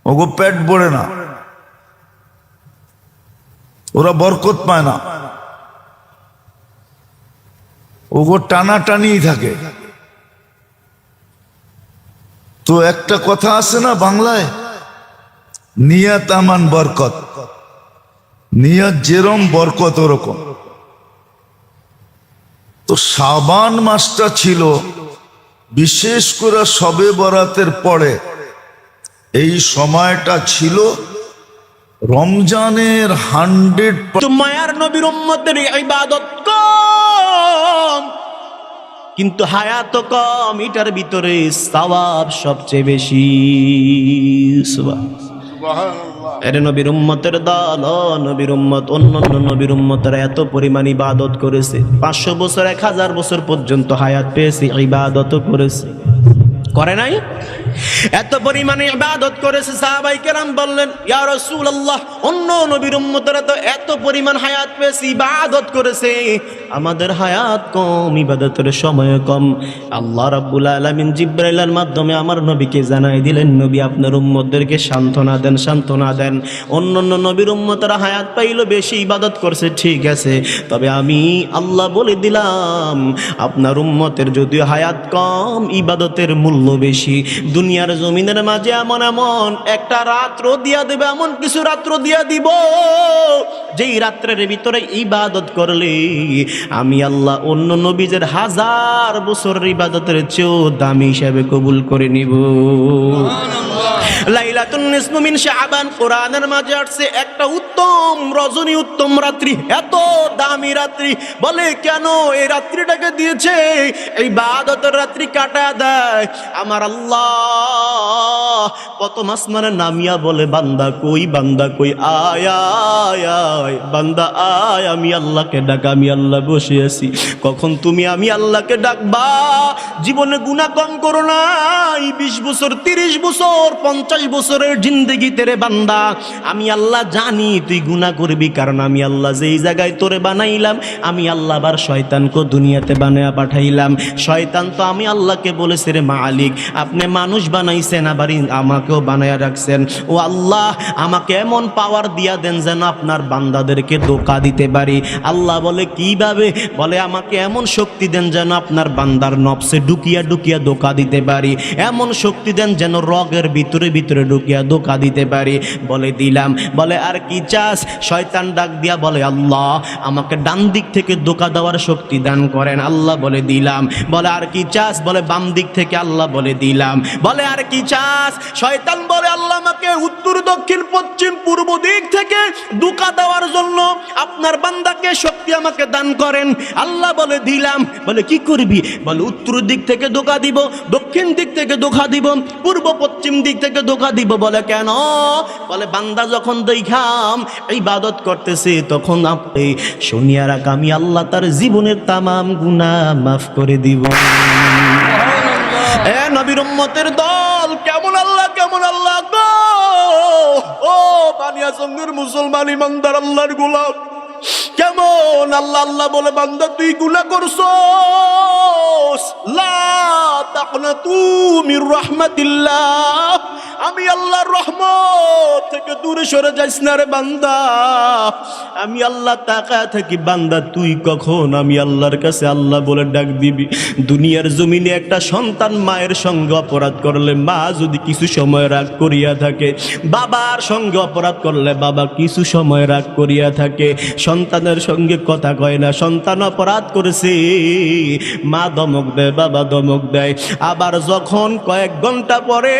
ওগো পেট ভরে না, ওরা বরকত পায় না, ওগো টানা টানি থাকে। তো একটা কথা আছে না বাংলায়, নিয়াত আমান বরকত, নিয়াত যেরম বরকত ওরকম। তো শাবান মাসটা ছিল, বিশেষ করে শবে বরাতের পরে এই সময়টা ছিল রমজানের 100। মায়ার নবীর উম্মতের ইবাদত কম, কিন্তু হায়াত কম, এটার ভিতরে সওয়াব সবচেয়ে বেশি। এর নবীর উম্মতের দল, নবীর উম্মত অন্যান্য নবীর উম্মতেরা এত পরিমাণ ইবাদত করেছে, 500 বছর 1000 বছর পর্যন্ত হায়াত পেয়েছে, ইবাদত করেছে, করে নাই? এত পরিমাণে ইবাদত করেছে। সাহাবায়ে কেরাম বললেন, ইয়া রাসূলুল্লাহ, অন্য নবীর উম্মতরা তো এত পরিমাণ হায়াত পেয়েছে, ইবাদত করেছে, আমাদের হায়াত কম, ইবাদতের সময় কম। আল্লাহ রাব্বুল আলামিন জিবরাইলের মাধ্যমে আমার নবীকে জানাই দিলেন, নবী আপনার উম্মতদেরকে সান্ত্বনা দেন, সান্ত্বনা দেন। অন্যান্য নবীর উম্মতরা হায়াত পাইলো, বেশি ইবাদত করছে, ঠিক আছে, তবে আমি আল্লাহ বলে দিলাম, আপনার উম্মতের যদিও হায়াত কম, ইবাদতের মূল্য বেশি। দুনিয়ার জমিনের মাঝে এমন এমন একটা রাত্র দিয়া দেবে, এমন কিছু রাত্র দিয়া দিব, যেই রাত্রের ভিতরে ইবাদত করলে আমি আল্লাহ অন্য নবীদের 1000 বছরের ইবাদতের চেয়েও দামি হিসাবে কবুল করে নিব। লাইলাতুন নিসফু মিন শাবান, কোরআনের মাঝে আসছে একটা উত্তম রজনী, উত্তম রাত্রি, এত দামি রাত্রি। বলে কেন এই রাত্রিটাকে দিয়েছে? ইবাদতের রাত্রি কাটা দেয় আমার আল্লাহ। প্রথম আসমানে নামিয়া বলে, বান্দা কই, বান্দা কই, আয় আয় আয়, বান্দা আয়, আমি আল্লাহকে ডাক, আমি আল্লাহ বসে আছি। কখন তুমি আমি আল্লাহকে ডাকবা? জীবনে গুনাহ কম করো নাই, 20 বছর 30 বছর 50 বছরের জিন্দেগিতে রে বান্দা, আমি আল্লাহ জানি তুই গুনাহ করবি, কারণ আমি আল্লাহ যেই জায়গায় তোরে বানাইলাম, আমি আল্লাহ আবার শয়তানকে দুনিয়াতে বানায়া পাঠাইলাম। শয়তান তো আমি আল্লাহকে বলেছে, রে মালিক, আপনি মানুষ বানাইছেন, আবার আমাকেও বানায়া রাখছেন, ও আল্লাহ আমাকে এমন পাওয়ার দিয়া দেন যেন আপনার বান্দাদেরকে ধোঁকা দিতে পারি। আল্লাহ বলে কিভাবে? বলে আমাকে এমন শক্তি দেন যেন আপনার বান্দার নফসে ঢুকিয়া ঢুকিয়া ধোঁকা দিতে পারি, এমন শক্তি দেন যেন রগের ভিতরে ভিতরে ঢুকিয়া ধোঁকা দিতে পারি। বলে দিলাম। বলে আর কি চাস? শয়তান ডাক দিয়া বলে, আল্লাহ আমাকে ডান দিক থেকে ধোঁকা দেওয়ার শক্তি দান করেন। আল্লাহ বলে দিলাম। বলে আর কি চাস? বলে বাম দিক থেকে। আল্লাহ বলে দিলাম। বলে আর কি চাস? শয়তান বলে, আল্লাহ আমাকে উত্তর দক্ষিণ পশ্চিম পূর্ব দিক থেকে ধোঁকা দেওয়ার জন্য আপনার বান্দাকে শক্তি আমাকে দান করেন। আল্লাহ বলে দিলাম। বলে কি করবি? বলে উত্তর দিক থেকে ধোঁকা দিব, দক্ষিণ দিক থেকে ধোঁকা দিব, পূর্ব পশ্চিম দিক থেকে ধোঁকা দিব। বলে কেন? বলে বান্দা যখন দেখাম ইবাদত করতেছে, তখন আপনি শুনিয়া রাখ, আমি আল্লাহ তার জীবনের তামাম গুনাহ মাফ করে দিব। এ নবীর উম্মতের দল, কেমন আল্লাহ, কেমন আল্লাহ গো! ও বানিয়াচঙ্গের মুসলমান ইমানদার আল্লাহর গোলাম, কেমন আল্লাহ আল্লাহ বলে, বান্দা তুই গুনাহ করছস, লা তাকনাতু মির রাহমাতিল্লাহ, আমি আল্লাহর রহমত থেকে দূরে সরে যাইস না রে বান্দা। আমি আল্লাহ তাকায় থাকি, বান্দা তুই কখন আমি আল্লাহর কাছে আল্লাহ বলে ডাক দিবি? দুনিয়ার জমিনে একটা সন্তান মায়ের সঙ্গে অপরাধ করলে মা যদি কিছু সময় রাগ করিয়া থাকে, বাবার সঙ্গে অপরাধ করলে বাবা কিছু সময় রাগ করিয়া থাকে, সন্তানের সঙ্গে কথা কয় না, সন্তান অপরাধ করেছে, মা ধমক দেয়, বাবা ধমক দেয়। আবার যখন কয়েক ঘন্টা পরে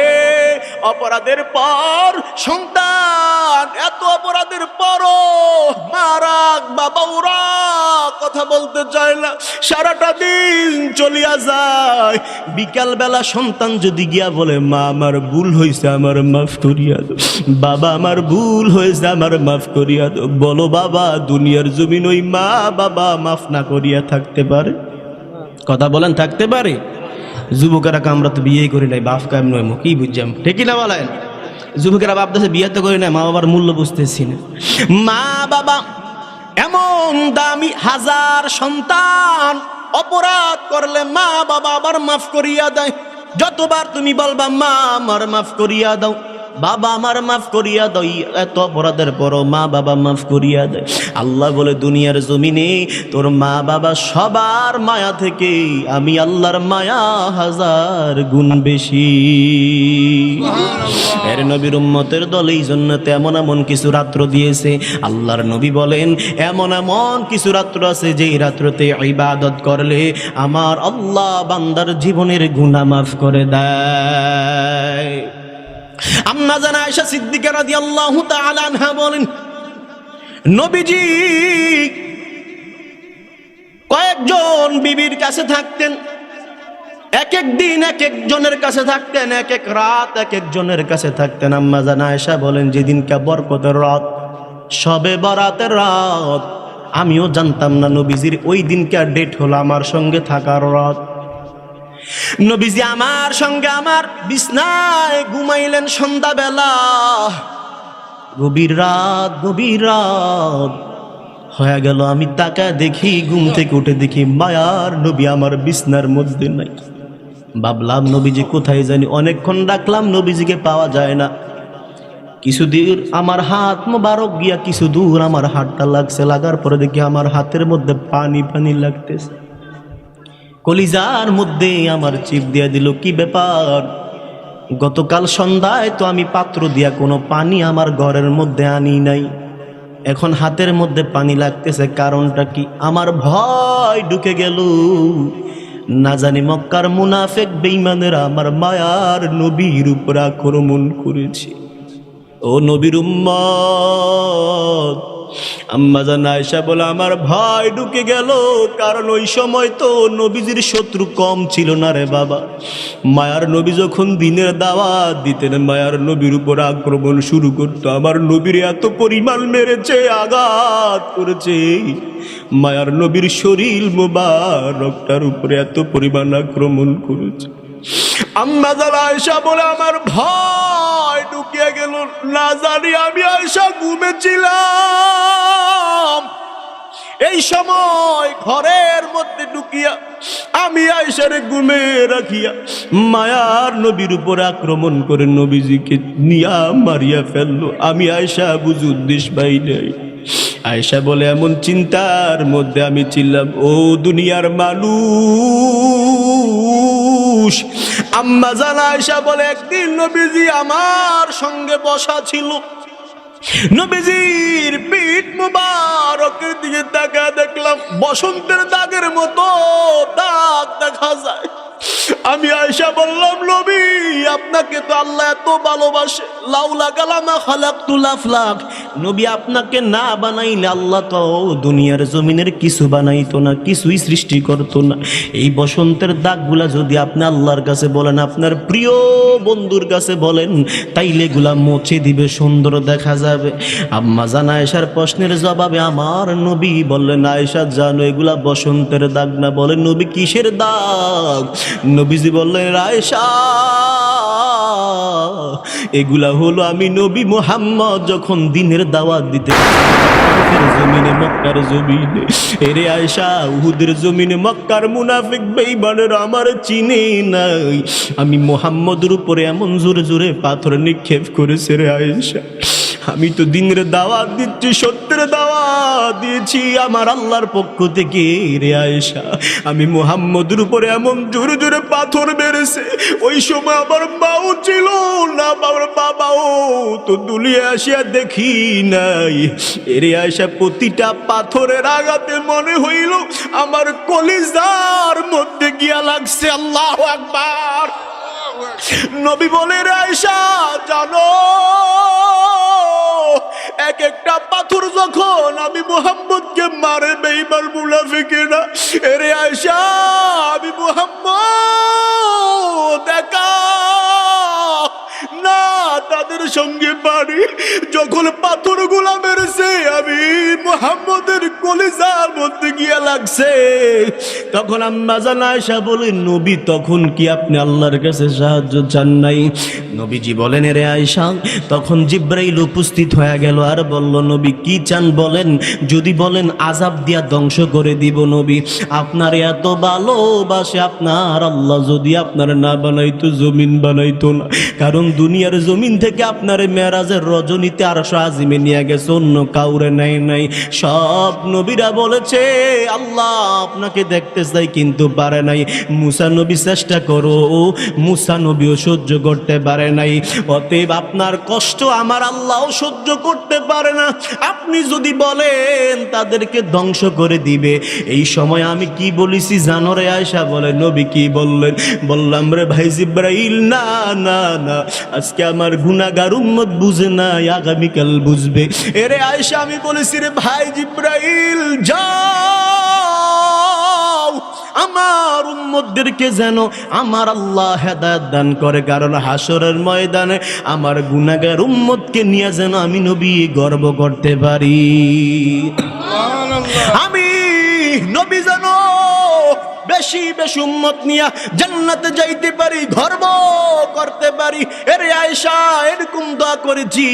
অপরাধের পর সন্তান, এত অপরাধের পরও মা রাগ, বাবা ওরা কথা বলতে চায় না, সারাটা দিন চলিয়া যায়। বিকাল বেলা সন্তান যদি গিয়া বলে, মা আমার ভুল হয়েছে, আমার মাফ করিয়া দাও, বাবা আমার ভুল হয়েছে, আমার মাফ করিয়া দাও, বলো বাবা দুনিয়ার জমিন ওই মা বাবা মাফ না করিয়া থাকতে পারে? কথা বলেন, থাকতে পারে? যুবকেরা আমরা তো বিয়ে করি নাই, বাপ কাম নয়, কি বুঝলাম, ঠিকই না বলেন? যুবকেরা বাপ দেশে বিয়ে তো করি নাই, মা বাবার মূল্য বুঝতেছি না। মা বাবা এমন এমন দামি হাজার সন্তান অপরাধ করলে মা বাবা আবার মাফ করিয়া দেয়। যতবার তুমি বলবা মা আমার মাফ করিয়া দাও, বাবা আমার মাফ করিয়া দাও, এত অপরাধের পরও মা বাবা মাফ করিয়া দেয়। আল্লাহ বলে দুনিয়ার জমিনে তোর মা বাবা সবার মায়া থেকে আমি আল্লাহর মায়া হাজার গুণ বেশি। এর নবীর উম্মতের দল এই জন্য এমন এমন কিছু রাত্র দিয়েছে। আল্লাহর নবী বলেন এমন এমন কিছু রাত্র আছে যেই রাত্রতে ইবাদত করলে আমার আল্লাহ বান্দার জীবনের গুনাহ মাফ করে দেয়। আম্মা জানা আয়েশা সিদ্দিকা রাদিয়াল্লাহু তাআলা আনহা বলেন, নবীজি কয়েকজন বিবির কাছে থাকতেন, এক এক দিন এক একজনের কাছে থাকতেন, এক এক রাত এক একজনের কাছে থাকতেন। আম্মা জানা আয়েশা বলেন যেদিনকা বরকতের রাত, শবে বরাতের রাত, আমিও জানতাম না নবীজির ওই দিনকার ডেট হলো আমার সঙ্গে থাকার রাত। নবীজি আমার সঙ্গে আমার বিছনায় ঘুমাইলেন সন্ধ্যাবেলা। গভীর রাত হয়ে গেল, আমি তাকায় দেখি, ঘুম থেকে উঠে দেখি মায়ার নবী আমার বিছনার মধ্যে নাই। ভাবলাম নবীজি কোথায় জানি, অনেকক্ষণ ডাকলাম নবীজিকে পাওয়া যায় না। কিছু দূর আমার হাত মোবারক গিয়া কিছু দূর আমার হাতটা লাগছে, লাগার পরে দেখি আমার হাতের মধ্যে পানি পানি লাগতেছে। কলিজার মধ্যে আমার চিপ দিয়া দিল, কি ব্যাপার? গতকাল সন্ধ্যায় তো আমি পাত্র দিয়া কোনো পানি আমার ঘরের মধ্যে আনি নাই, এখন হাতের মধ্যে পানি লাগতেছে, কারণটা কি? আমার ভয় ঢুকে গেল, না জানি মক্কার মুনাফিক বেঈমানেরা আমার মায়ার নবীর উপর আক্রমণ করেছে। ও নবীর উম্মত, আম্মা জান আয়েশা বলে আমার ভয় ঢুকে গেল, কারণ ওই সময় তো নবীজির শত্রু কম ছিল না রে বাবা। মায়ার নবী যখন দিনের দাওয়াত দিতেন, মায়ার নবীর উপর আক্রমণ শুরু করতো। আমার নবীর এত পরিমাণ মেরেছে, আঘাত করেছে, মায়ার নবীর শরীর মোবারকটার উপরে এত পরিমাণ আক্রমণ করেছে। আম্মা জান আয়েশা বলে আমার ভয় ঢুকিয়া গেল, না জানি আমি আয়েশা ঘুমেছিলাম, এই সময় ঘরের মধ্যে ঢুকিয়া আমি আয়েশারে ঘুমে রাখিয়া মায়ার নবীর উপর আক্রমণ করে নবীজিকে নিয়া মারিয়া ফেললো। আমি আয়েশা বুঝ উদ্দেশ্য পাই নাই। আয়েশা বলে এমন চিন্তার মধ্যে আমি ছিলাম, ও দুনিয়ার মানুষ। আম্মা জান আয়েশা বলে একদিন নবীজি আমার সঙ্গে বসা ছিল, নবীজির পিঠ মুবারকের দিকে তাকায় দেখলাম বসন্তের দাগের মতো দাগ দেখা যায়। আমি আয়েশা বললাম, নবী আপনাকে তো আল্লাহ এত ভালোবাসে, লাউলা কালামা খালাকতুল আফলাক, নবী আপনাকে না বানাইলে আল্লাহ তো দুনিয়ার জমিনের কিছু বানাইতো না, কিছুই সৃষ্টি করতো না। এই বসন্তের দাগগুলা যদি আপনি আল্লাহর কাছে বলেন, আপনার প্রিয় বন্ধুর কাছে বলেন, তাইলে এগুলা মুছে দিবে, সুন্দর দেখা যাবে। আম্মা জান আয়েশার প্রশ্নের জবাবে আমার নবী বললেন, আয়েশা জানো এগুলা বসন্তের দাগ না। বলে নবী কিসের দাগ? নবীজি বললেন, আয়েশা এগুলা হলো আমি নবী মুহাম্মদ যখন দিনের দাওয়াত দিতে জমিনে, মক্কার জমিনে, এরে আয়েশা উহুদের জমিনে মক্কার মুনাফিক বেঈমানের আমার চিনে নাই, আমি মুহাম্মদের উপরে এমন জোরে জোরে পাথর নিক্ষেপ করেছে রে আয়েশা। আমি তো দিনের দাওয়াত দিচ্ছি, সত্যের দাওয়াত দিয়েছি আমার আল্লাহর পক্ষ থেকে রে আয়েশা। আমি মুহাম্মদের উপরে এমন জোরে জোরে পাথর মেরেছে, ওই সময় আমার মাও ছিল না, আমার বাবাও তো দুলিয়ে আসিয়া দেখি নাই। এরে আয়েশা প্রতিটা পাথরের আঘাতে মনে হইল আমার কলিজার মধ্যে গিয়া লাগছে। আল্লাহু আকবার। নবী বলে, আয়েশা জানো এক একটা পাথর যখন আমি মুহাম্মদকে মারে বেঈমান মুনাফিকেরা, এরে আয়েশা আমি মুহাম্মদ দেখা না তাদের মুহাম্মদের সঙ্গে পারি। যখন পাথরগুলা মেরেছে আমি মুহাম্মদের কলিজার মধ্যে গিয়ে লাগছে, তখন আম্মা জান আয়েশা বলেন, নবী তখন কি আপনি আল্লাহর কাছে সাহায্য চান নাই? নবীজি বলেন, রে আয়েশা, তখন জিব্রাইল উপস্থিত হয়ে গেল আর বলল, নবী কি চান বলেন, যদি বলেন আযাব দিয়া ধ্বংস করে দিব। নবী আপনার এত ভালোবাসে আপনার আল্লাহ যদি আপনার না বানাইতো জমিন বানাইতো না, কারণ দুনিয়ার জমিন থেকে আপনার মেরাজের রজনীতে আরশ আজিমে নিয়ে গেছে, অন্য কাউরে নাই। সব নবীরা বলেছে আল্লাহ আপনাকে দেখতে চাই কিন্তু পারে নাই। মুসা নবী চেষ্টা করো, মুসা নবীও সহ্য করতে পারে নাই। অতএব আপনার কষ্ট আমার আল্লাহও সহ্য করতে পারে না। আপনি যদি বলেন তাদেরকে ধ্বংস করে দিবে, এই সময় আমি কি বলেছি জানো রে আয়েশা? বলে, নবী কি বললেন? বললাম, রে ভাই জিব্রাইল, না না না, আজকে আমার গুনাহগার উম্মত বুঝে নাই, আগামীকাল বুঝবে। এরে আয়েশা আমি বলেছি, রে ভাই জিব্রাইল যাও, আমার উম্মতদেরকে যেন আমার আল্লাহ হেদায়েত দান করে, কারণ হাসরের ময়দানে আমার গুনাহগার উম্মতকে নিয়ে যেন আমি নবী গর্ব করতে পারি। আমি নবী যেন বেশি বেশি উম্মত নিয়া জান্নাতে যাইতে পারি, গর্ব করতে পারি। এরে আয়েশা এরকম দোয়া করেছি,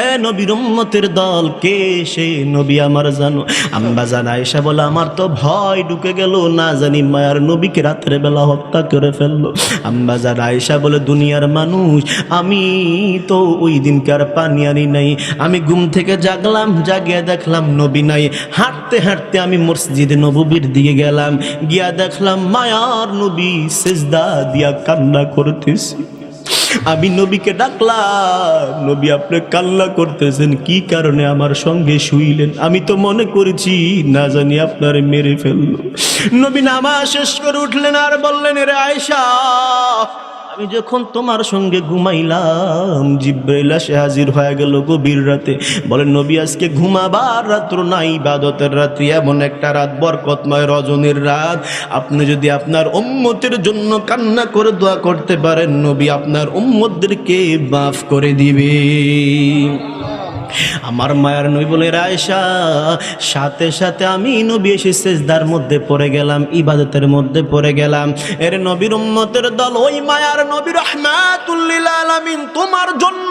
এ নবীর উম্মতের দল কে সে নবী আমার জানো? আম্মা জান আয়েশা বলে, আমার তো ভয় ঢুকে গেল, না জানি মায়ার নবীকে রাত্রে বেলা হত্যা করে ফেললো। আম্মা জান আয়েশা বলে, দুনিয়ার মানুষ, আমি তো ওই দিনকার পানি আনি নাই, আমি ঘুম থেকে জাগলাম, জাগিয়ে দেখলাম নবী নাই। হাঁটতে হাঁটতে আমি মসজিদে নববীর দিকে গেলাম, গিয়া দেখলাম মায়ার নবী সিজদা দিয়া কান্না করতেছে। আমি নবীকে ডাকলাম, নবী আপনি কান্না করতেছেন কি কারণে? আমার সঙ্গে শুইলেন, আমি তো মনে করেছি না জানি আপনার মেরে ফেললো। নবী নামাজ শেষ করে উঠলেন আর বললেন, রে আয়েশা, আমি যখন তোমার সঙ্গে ঘুমাইলাম জিব্রাইল এসে হাজির হয়ে গেল গভীর রাতে। বলেন, নবী আজকে ঘুমাবার রাত্র নাই, ইবাদতের রাত্রি, এমন একটা রাত, বরকতময় রজনীর রাত, আপনি যদি আপনার উম্মতের জন্য কান্না করে দোয়া করতে পারেন, নবী আপনার উম্মতদেরকে মাফ করে দিবে। আমার মায়ার নবী বলে, আয়েশা সাথে সাথে আমি নবী এসে সিজদার মধ্যে পড়ে গেলাম, ইবাদতের মধ্যে পড়ে গেলাম। এর নবীর উম্মতের দল, ওই মায়ার নবী রাহমাতুল লিল আলামিন তোমার জন্য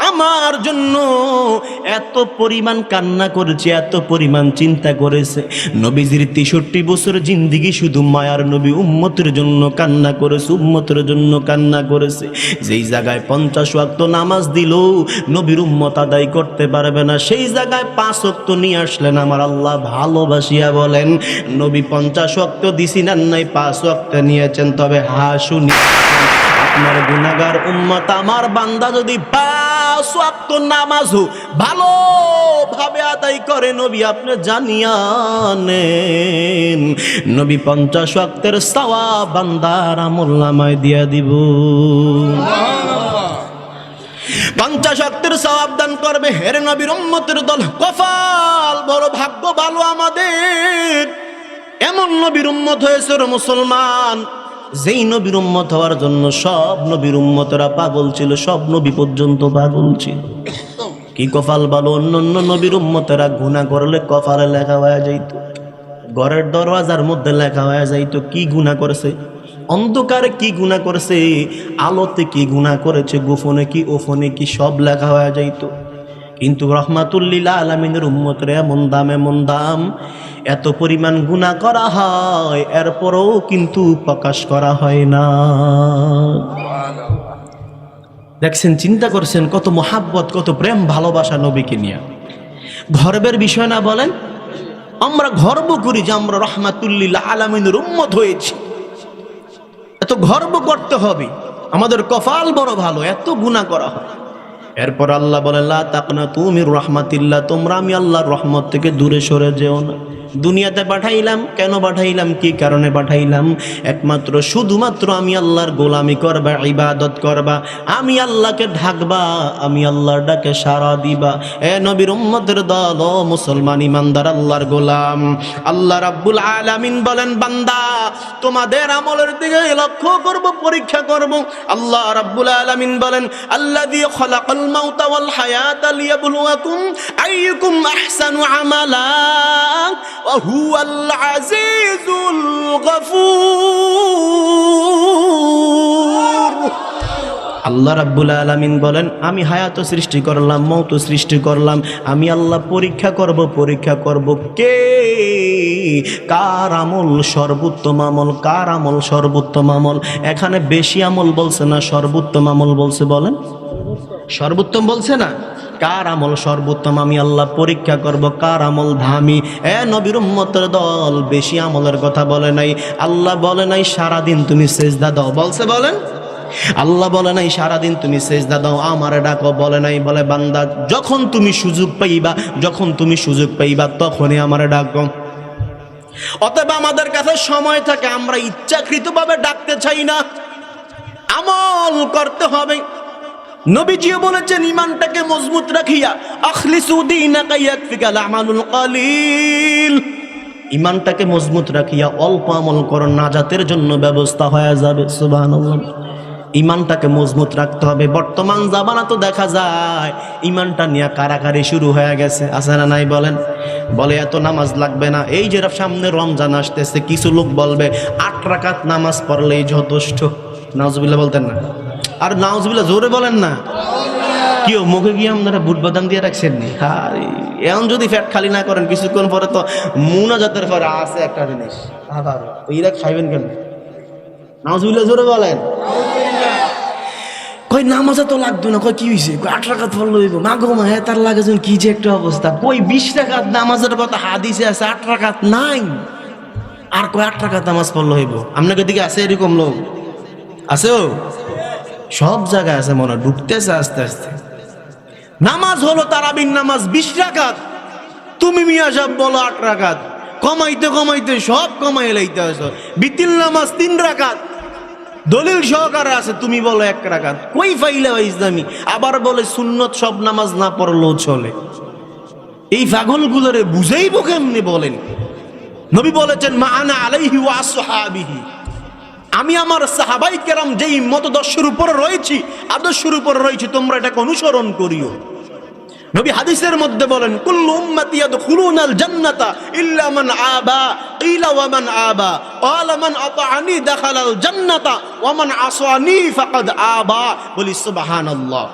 আমার জন্য এত পরিমাণ কান্না করেছে, এত পরিমাণ চিন্তা করেছে। নবীজির 63 বছর জিন্দেগি শুধু মায়ার নবী উম্মতের জন্য কান্না করেছে, উম্মতের জন্য কান্না করেছে। যেই জায়গায় 50 ওয়াক্ত নামাজ দিল নবীর উম্মত আদায় করতে পারবে না, সেই জায়গায় 5 ওয়াক্ত নিয়ে আসলেন আমার আল্লাহ ভালোবাসিয়া। বলেন, নবী 50 ওয়াক্ত দিছিলেন নাই, 5 ওয়াক্ত নিয়েছেন। তবে শুনি, আপনার গুনাহগার উম্মত আমার বান্দা যদি 5 ওয়াক্ত নামাজও ভালোভাবে আদায় করে, নবী আপনি জানিয়া নেন, নবী 50 ওয়াক্তের সওয়াব বান্দার আমলনামায় দিয়া দিব। 50 ওয়াক্তের সওয়াব দান করবে। হেরে নবীর উম্মতের দল, কপাল বড়, ভাগ্য ভালো আমাদের, এমন নবীর উম্মত হয়েছে রে মুসলমান, যেই নবীর উম্মত হওয়ার জন্য সব নবীর উম্মতরা পাগল ছিল, সব নবী পর্যন্ত পাগল ছিল। কি কপাল ভালো, অন্য নবীর উম্মতেরা গুনাহ করলে কপালে লেখা হয়ে যাইত, ঘরের দরওয়াজার মধ্যে লেখা হয়ে যাইত কি গুনাহ করেছে, অন্ধকারে কি গুনাহ করেছে, আলোতে কি গুনাহ করেছে, গোপনে কি ওপনে কি, সব লেখা হয়ে যাইত। কিন্তু রাহমাতুল লিল আলামিনের উম্মতের এমন দাম, এত পরিমাণ গুনাহ করা হয়, এরপরও কিন্তু প্রকাশ করা হয় না। দেখছেন, চিন্তা করছেন কত মহাব্বত, কত প্রেম ভালোবাসা নবীকে নিয়ে। গর্বের বিষয় না বলেন? আমরা গর্ব করি যে আমরা রাহমাতুল লিল আলামিনের উম্মত হয়েছি, এত গর্ব করতে হবে, আমাদের কপাল বড় ভালো, এত গুনাহ করা হয়। এরপর আল্লাহ বলে, লা তাকনাতু মির রাহমাতিল্লাহ, তোমরা আমি আল্লাহর রহমত থেকে দূরে সরে যেও না। দুনিয়াতে পাঠাইলাম, কেন পাঠাইলাম, কি কারণে পাঠাইলাম? একমাত্র শুধুমাত্র আমি আল্লাহর গোলামি করবা, ইবাদত করবা, আমি আল্লাহকে ঢাকবা, আমি আল্লাহর ডাকে সাড়া দিবা। এ নবীর উম্মতের দল, ও মুসলমান ইমানদার আল্লাহর গোলাম, আল্লাহ রাব্বুল আলামিন বলেন, বান্দা তোমাদের আমলের দিকে লক্ষ্য করব, পরীক্ষা করব। আল্লাহ রাব্বুল আলামিন বলেন, আল্লাযী খালাকাল মাউতা ওয়াল হায়াতা লিয়াবলুয়াকুম আইয়ুকুম আহসানু আমালা ওয়া হুয়াল আজিজুল গফুর। আল্লাহ রাব্বুল আলামিন বলেন, আমি হায়াত সৃষ্টি করলাম, মওত সৃষ্টি করলাম, আমি আল্লাহ পরীক্ষা করব কে কার আমল সর্বোত্তম আমল, কার আমল সর্বোত্তম আমল। এখানে বেশি আমল বলছে না, সর্বোত্তম আমল বলছে। বলেন সর্বোত্তম বলছে না, কার আমল সর্বোত্তম আমি আল্লাহ পরীক্ষা করব, কার আমল দামি। এ নবীর উম্মতের দল, বেশি আমলের কথা বলে নাই। আল্লাহ বলে নাই সারাদিন তুমি সেজদা দাও, বলছে? বলেন আল্লাহ বলে নাই সারাদিন তুমি সেজদা দাও, আমারে ডাকো, বলে নাই। বলে বান্দা যখন তুমি সুযোগ পাইবা তখনই আমারে ডাকো। অতএব আমাদের কাছে সময় থাকে, আমরা ইচ্ছাকৃতভাবে ডাকতে চাই না, আমল করতে হবে। নবীজিও বলেছেন, ঈমানটাকে মজবুত রাখিয়া আখলিসু দীনাকা ইয়াকফিকাল আমালুল কালিল, ঈমানটাকে মজবুত রাখিয়া অল্প আমল করো, নাজাতের জন্য ব্যবস্থা হয়ে যাবে। সুবহানাল্লাহ। ঈমানটাকে মজবুত রাখতে হবে। বর্তমান জামানা তো দেখা যায় ঈমানটা নিয়ে কারাকারি শুরু হয়ে গেছে, আছে না নাই? বলেন বলে এত নামাজ লাগবে না। এই যে সামনে রমজান আসতেছে, কিছু লোক বলবে 8 রাকাত নামাজ পড়লেই যথেষ্ট। নাউজুবিল্লাহ বলতেন না? আর নাউজুবিল্লাহ জোরে বলেন না। কেউ মুখে গিয়ে আপনারা বুট বাদাম দিয়ে রাখছেন নি? এখন যদি ফ্যাট খালি না করেন, কিছুক্ষণ পরে তো মুনাজাতের পরে আছে একটা জিনিস, আবার ওইরা খাইবেন কেন? নাউজুবিল্লাহ জোরে বলেন। কই নামাজে তো লাগতো না, কই কি হয়েছে? 8 রাকাত পড়লো হইব, মাগো মা হ্যাঁ তার লাগে কি যে একটা অবস্থা। কই 20 রাকাত নামাজের কথা হাদিসে আছে, 8 রাকাত নাই। আর কই 8 রাকাত নামাজ পড়লো হইব? আপনাকে দিকে আছে এরকম লোক? আছে? ও সব জায়গায় আছে, মনে ঢুকতেছে আস্তে আস্তে। নামাজ হলো তারাবির নামাজ 20 রাকাত, তুমি মিয়া সব বলো 8 রাকাত। কমাইতে সব কমাই লাইতে আছো। বিতিল নামাজ 3 রাকাত, দলিল সহকারে আছে, তুমি বলো 1 রাকাত। কই ফাইলা ইসলামী? আবার বলে সুন্নত সব নামাজ না পড়লেও চলে। এই পাগলগুলোরে বুঝাইবো কেমনে বলেন? নবী বলেছেন, মা আনা আলাইহি ওয়া আসহাবিহি, আমি আমার সাহাবাই কেরাম যেই মতদর্শের উপরে রয়েছি, আদর্শের উপরে রয়েছি, তোমরা এটাকে অনুসরণ করিও। নবী হাদিসের মধ্যে বলেন, কুল্লু উম্মতি ইয়াদখুলুনাল জান্নাতা ইল্লা মান আবা, কিলা ওয়া মান আবা, ক্বালা মান আতাআনি দাখালাল জান্নাতা ওয়া মান আসানি ফাকাদ আবা। বলি সুবহানাল্লাহ।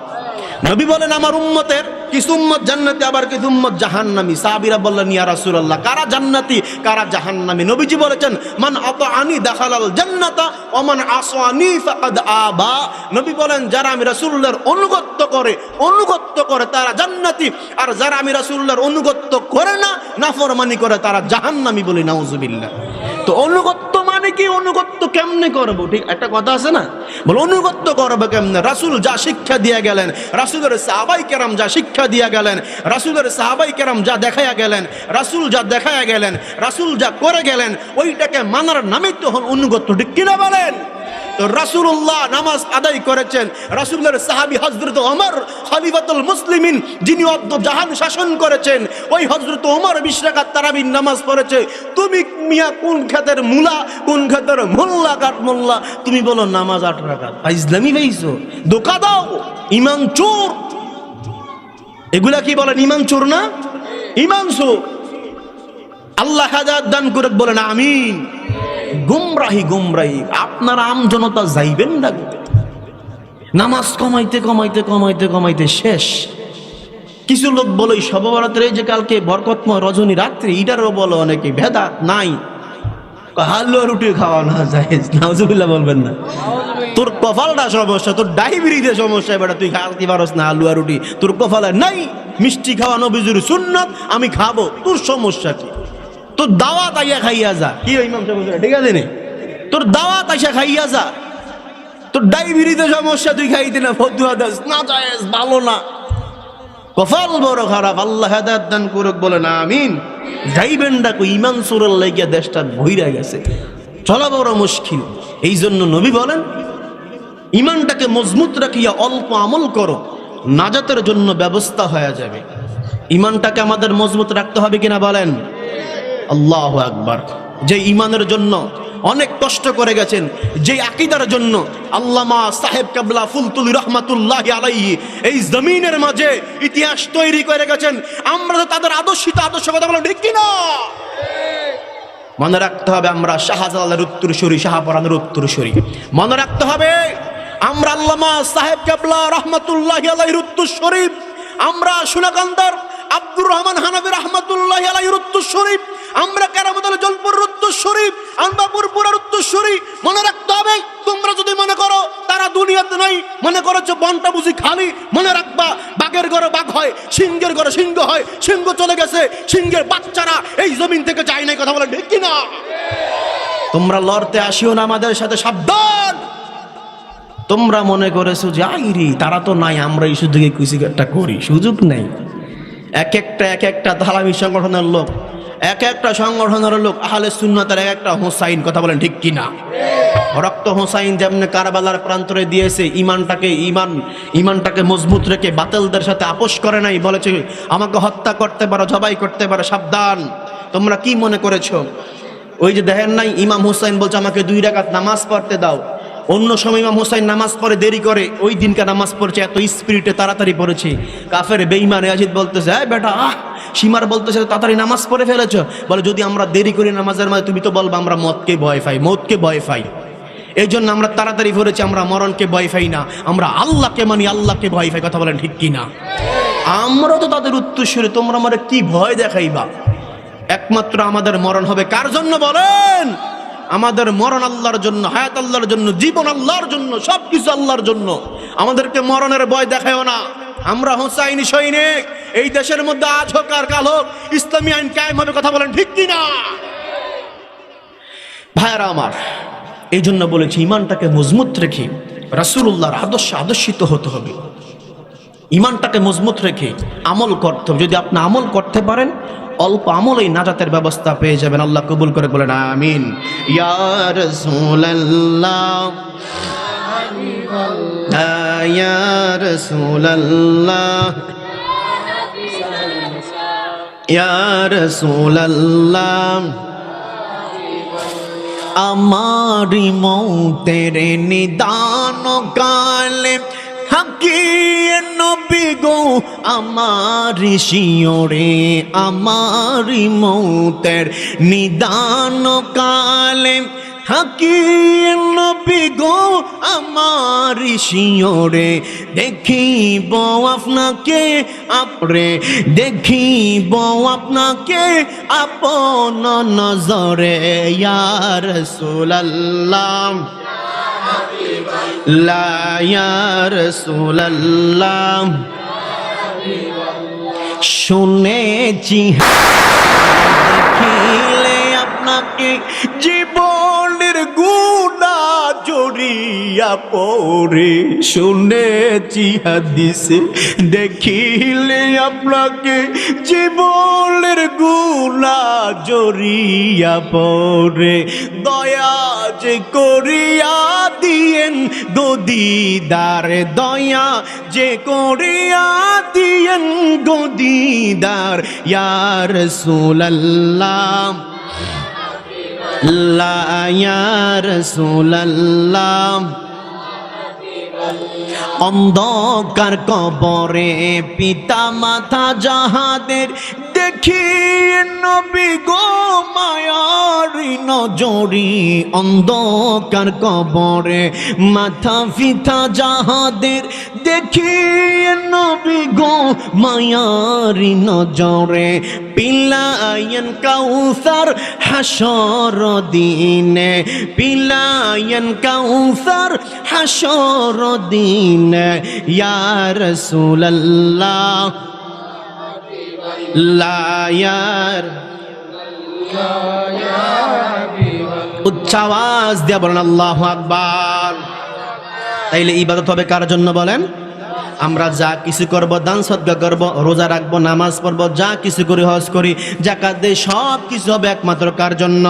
নবী বলেন, আমার উম্মতের কিছু উম্মত জান্নাতি, আবার কিছু উম্মত জাহান্নামী। সাহাবীরা বললেন, ইয়া রাসূলুল্লাহ, কারা জান্নাতি কারা জাহান্নামী? নবীজি বলেছেন, মান আতাআনি দাখালাল জান্নাতা ওয়া মান আসানি ফাকাদ আবা। নবী বলেন, যারা আমি রাসূলুল্লাহর অনুগত্য করে তারা জান্নাতি, আর যারা আমি রাসূলুল্লাহর অনুগত্য করে না, নাফরমানি করে, তারা জাহান্নামী। বলি নাউজুবিল্লাহ। তো অনুগত্য মানে কি? অনুগত্য কেমনে করবো? ঠিক একটা কথা আছে না, বলে অনুগত্য করবো কেমনে? রাসূল যা শিক্ষা দিয়ে গেলেন, রাসূলের সাহাবাই কেরাম যা শিক্ষা দিয়ে গেলেন, রাসূলের সাহাবাই কেরাম যা দেখাইয়া গেলেন, রাসূল যা দেখাইয়া গেলেন, রাসূল যা করে গেলেন, ওইটাকে মানার নামই তো হল অনুগত্য। ঠিক কিনা বলেন? তো রাসূলুল্লাহ নামাজ আদায় করেছেন, রাসূলের সাহাবী হযরত ওমর খলিফাতুল মুসলিমিন, যিনি অর্ধ জাহান শাসন করেছেন, ওই হযরত ওমর 20 রাকাত তারাবির নামাজ পড়েছে। তুমি মিয়া কোন খাতের মুলা, কোন খাতের মোল্লা কাট মোল্লা, তুমি বলো নামাজ 8 রাকাত। ইসলামী ভাইছো, ধোঁকা দাও, ঈমান চোর। এগুলা কি বলেন? ঈমান চোর না? ঈমান চোর। আল্লাহ হাজার দান করে বলেন আমিন। গুমরাহি আপনারা আম জনতা যাইবেন না। নামাজ কমাইতে শেষ। কিছু লোক বলে শবে বরাতের এই যে কালকে বরকতময় রজনী রাত্রি, এটারও বলো অনেকে ভেদাত নাই, হালুয়া রুটি খাওয়া না যায়। নাউজুবিল্লাহ বলবেন না। তোর কপালটা সমস্যা, তোর ডায়াবেটিসের সমস্যা, বেটা তুই খাওয়াতে পারস না হালুয়া রুটি, তোর কপালে নাই। মিষ্টি খাওয়া নবীজির সুন্নাত, আমি খাবো, তোর সমস্যা কি? তোর দাওয়াত আইয়া খাইয়া যা। কি ইমাম সাহেব ঠিক আছে নে? তোর দাওয়াত আইসা খাইয়া যা। তোর ডায়াবেটিসের সমস্যা, তুই খাইতে না, ফতুয়া দাস না, জায়েজ ভালো না। কপাল বড় খারাপ, আল্লাহ হেদায়েত দান করুক, বলেন আমিন। যাইবেন ডাকো ইমান সুরের লাগিয়া দেশটা ভইরা গেছে, চলা বড় মুশকিল। এই জন্য নবী বলেন ইমানটাকে মজবুত রাখিয়া অল্প আমল করো, নাজাতের জন্য ব্যবস্থা হয়ে যাবে। ইমানটাকে আমাদের মজবুত রাখতে হবে কিনা বলেন? আল্লাহু আকবার। যে ইমানের জন্য অনেক কষ্ট করে গেছেন, যে আকীদার জন্য আল্লামা সাহেব কাবলা ফুলতুলি রহমাতুল্লাহি আলাইহি এই জমিনের মাঝে ইতিহাস তৈরি করে গেছেন, আমরা তো তাদের আদর্শিত আদর্শ কথা বলা ঠিক কিনা? মনে রাখতে হবে আমরা শাহজালালের উত্তরসূরি, শাহপরানের উত্তরসূরি। মনে রাখতে হবে আমরা আল্লামা সাহেব কাবলা রহমাতুল্লাহি আলাইহির উত্তরসূরি, আমরা সোনাকান্দার আব্দুর রহমান হানাফি রহমাতুল্লাহি আলাইহির উত্তরসূরি, আমরা কেরামতুল জলপুর উত্তরসূরি, আমরা পুরপুরার উত্তরসূরি। মনে রাখতে হবে তোমরা যদি মনে করো তারা দুনিয়াতে নাই, মনে করছো বনটা বুঝি খালি, মনে রাখবা বাঘের ঘরে বাঘ হয়, সিংহের ঘরে সিংহ হয়। সিংহ চলে গেছে, সিংহের বাচ্চারা এই জমিন থেকে যায় নাই, কথা বলে ঠিক কিনা? তোমরা লড়তে আসিও না আমাদের সাথে, সাবধান। তোমরা মনে করেছো যে আইরি তারা তো নাই, আমরা এই সুযোগে কিছু একটা করি, সুযোগ নেই। এক একটা ধারাবি সংগঠনের লোক, এক একটা সংগঠনের লোক আহলে সুন্নাতের এক একটা হোসাইন, কথা বলেন ঠিক কিনা? রক্ত হোসাইন যেমন কারবালার প্রান্তরে দিয়েছে, ইমানটাকে মজবুত রেখে বাতিলদের সাথে আপোষ করে নাই, বলেছে আমাকে হত্যা করতে পারো, জবাই করতে পারো, সাবধান। তোমরা কি মনে করেছো? ওই যে দেখেন নাই ইমাম হুসাইন বলছে আমাকে 2 রাকাত নামাজ পড়তে দাও। অন্য সময় ইমাম হুসাইন নামাজ পড়ে দেরি করে, ওই দিনকার নামাজ পড়ছে এত স্পিরিটে তাড়াতাড়ি পড়েছে। কাফের বেঈমান ইয়াজিদ বলতেছে এই বেটা সীমার বলতেছে তাড়াতাড়ি নামাজ পড়ে ফেলেছো। বলে যদি আমরা দেরি করি নামাজের মাঝে তুমি তো বলবা আমরা মদকে ভয় পাই, এই জন্য আমরা তাড়াতাড়ি পড়েছি, আমরা মরণকে ভয় পাই না, আমরা আল্লাহকে মানি, আল্লাহকে ভয় পাই, কথা বলেন ঠিক কিনা? আমরা তো তাদের উত্তরসূরি, তোমরা আমরা কি ভয় দেখাইবা? একমাত্র আমাদের মরণ হবে কার জন্য বলেন? আমাদের মরণ আল্লাহর জন্য, হায়াত আল্লাহর জন্য, জীবন আল্লাহর জন্য, সবকিছু আল্লাহর জন্য। আমাদেরকে মরণের ভয় দেখায়ও না। আমরা হোসাইনি সৈনিক, এই দেশের মধ্যে আজ হোক আর কাল হোক ইসলামী আইন কায়েম হবে, কথা বলেন ঠিক কিনা? ভাইরা আমার, এই জন্য বলেছি ইমানটাকে মজবুত রেখে রাসূলুল্লাহর আদর্শিত হতে হবে। ইমানটাকে মজবুত রেখে আমল করতে হবে। যদি আপনি আমল করতে পারেন, অল্প আমলেই নাজাতের ব্যবস্থা পেয়ে যাবেন। আল্লাহ কবুল করে বলেন আমিন। ইয়া রাসূলুল্লাহ, ইয়া রাসূলুল্লাহ, ইয়া রাসূলুল্লাহ, আমারি মৌতের নিদান কালে হাকিয়ে নবী গো আমারি শিওরে, আমারি মৌতের নিদান কালে হাকিয়ে নবী গো আমারি শিওরে, দেখিব আপনাকে আপরে, দেখিব আপনাকে আপন নজরে, ইয়া রাসূলুল্লাহ, লা ইয়া রাসূলুল্লাহ, শুনেছি দেখিলে আপনাকে জীবনের গুনাহ জড়িয়া পড়ে, শুনেছি হাদিসে দেখিলে আপনাকে জীবনের গুনাহ জড়িয়া পড়ে, দয়া যে করিয়া দিয়েন গদিদার, দয়া যে করিয়া দিয়েন গদিদার, ইয়া রাসূলুল্লাহ, লা ইয়া রাসূলুল্লাহ, অন্ধকার কবরে পিতা মাতা যাহাদের দেখি নবী গো মায়ারি নজরি, অন্ধকার কবরে মাথা পিতা যাহাদের দেখি নবী গো মায়ারি নজরে, পিলায়েন কাউসার হাসর দিনে, পিলায়েন কাউসার হাসর দিনে, ইয়া রাসূলুল্লাহ, লা ইয়া, উচ্চ আওয়াজ দিয়ে বলেন আল্লাহু আকবার। তাইলে ইবাদত হবে কার জন্য বলেন? আমরা যা কিছু করব, দান সদকা করব, রোজা রাখবো, নামাজ পড়বো, যা কিছু করি, হজ করি, যাকাত দেই, সব কিছু হবে একমাত্র কার জন্য?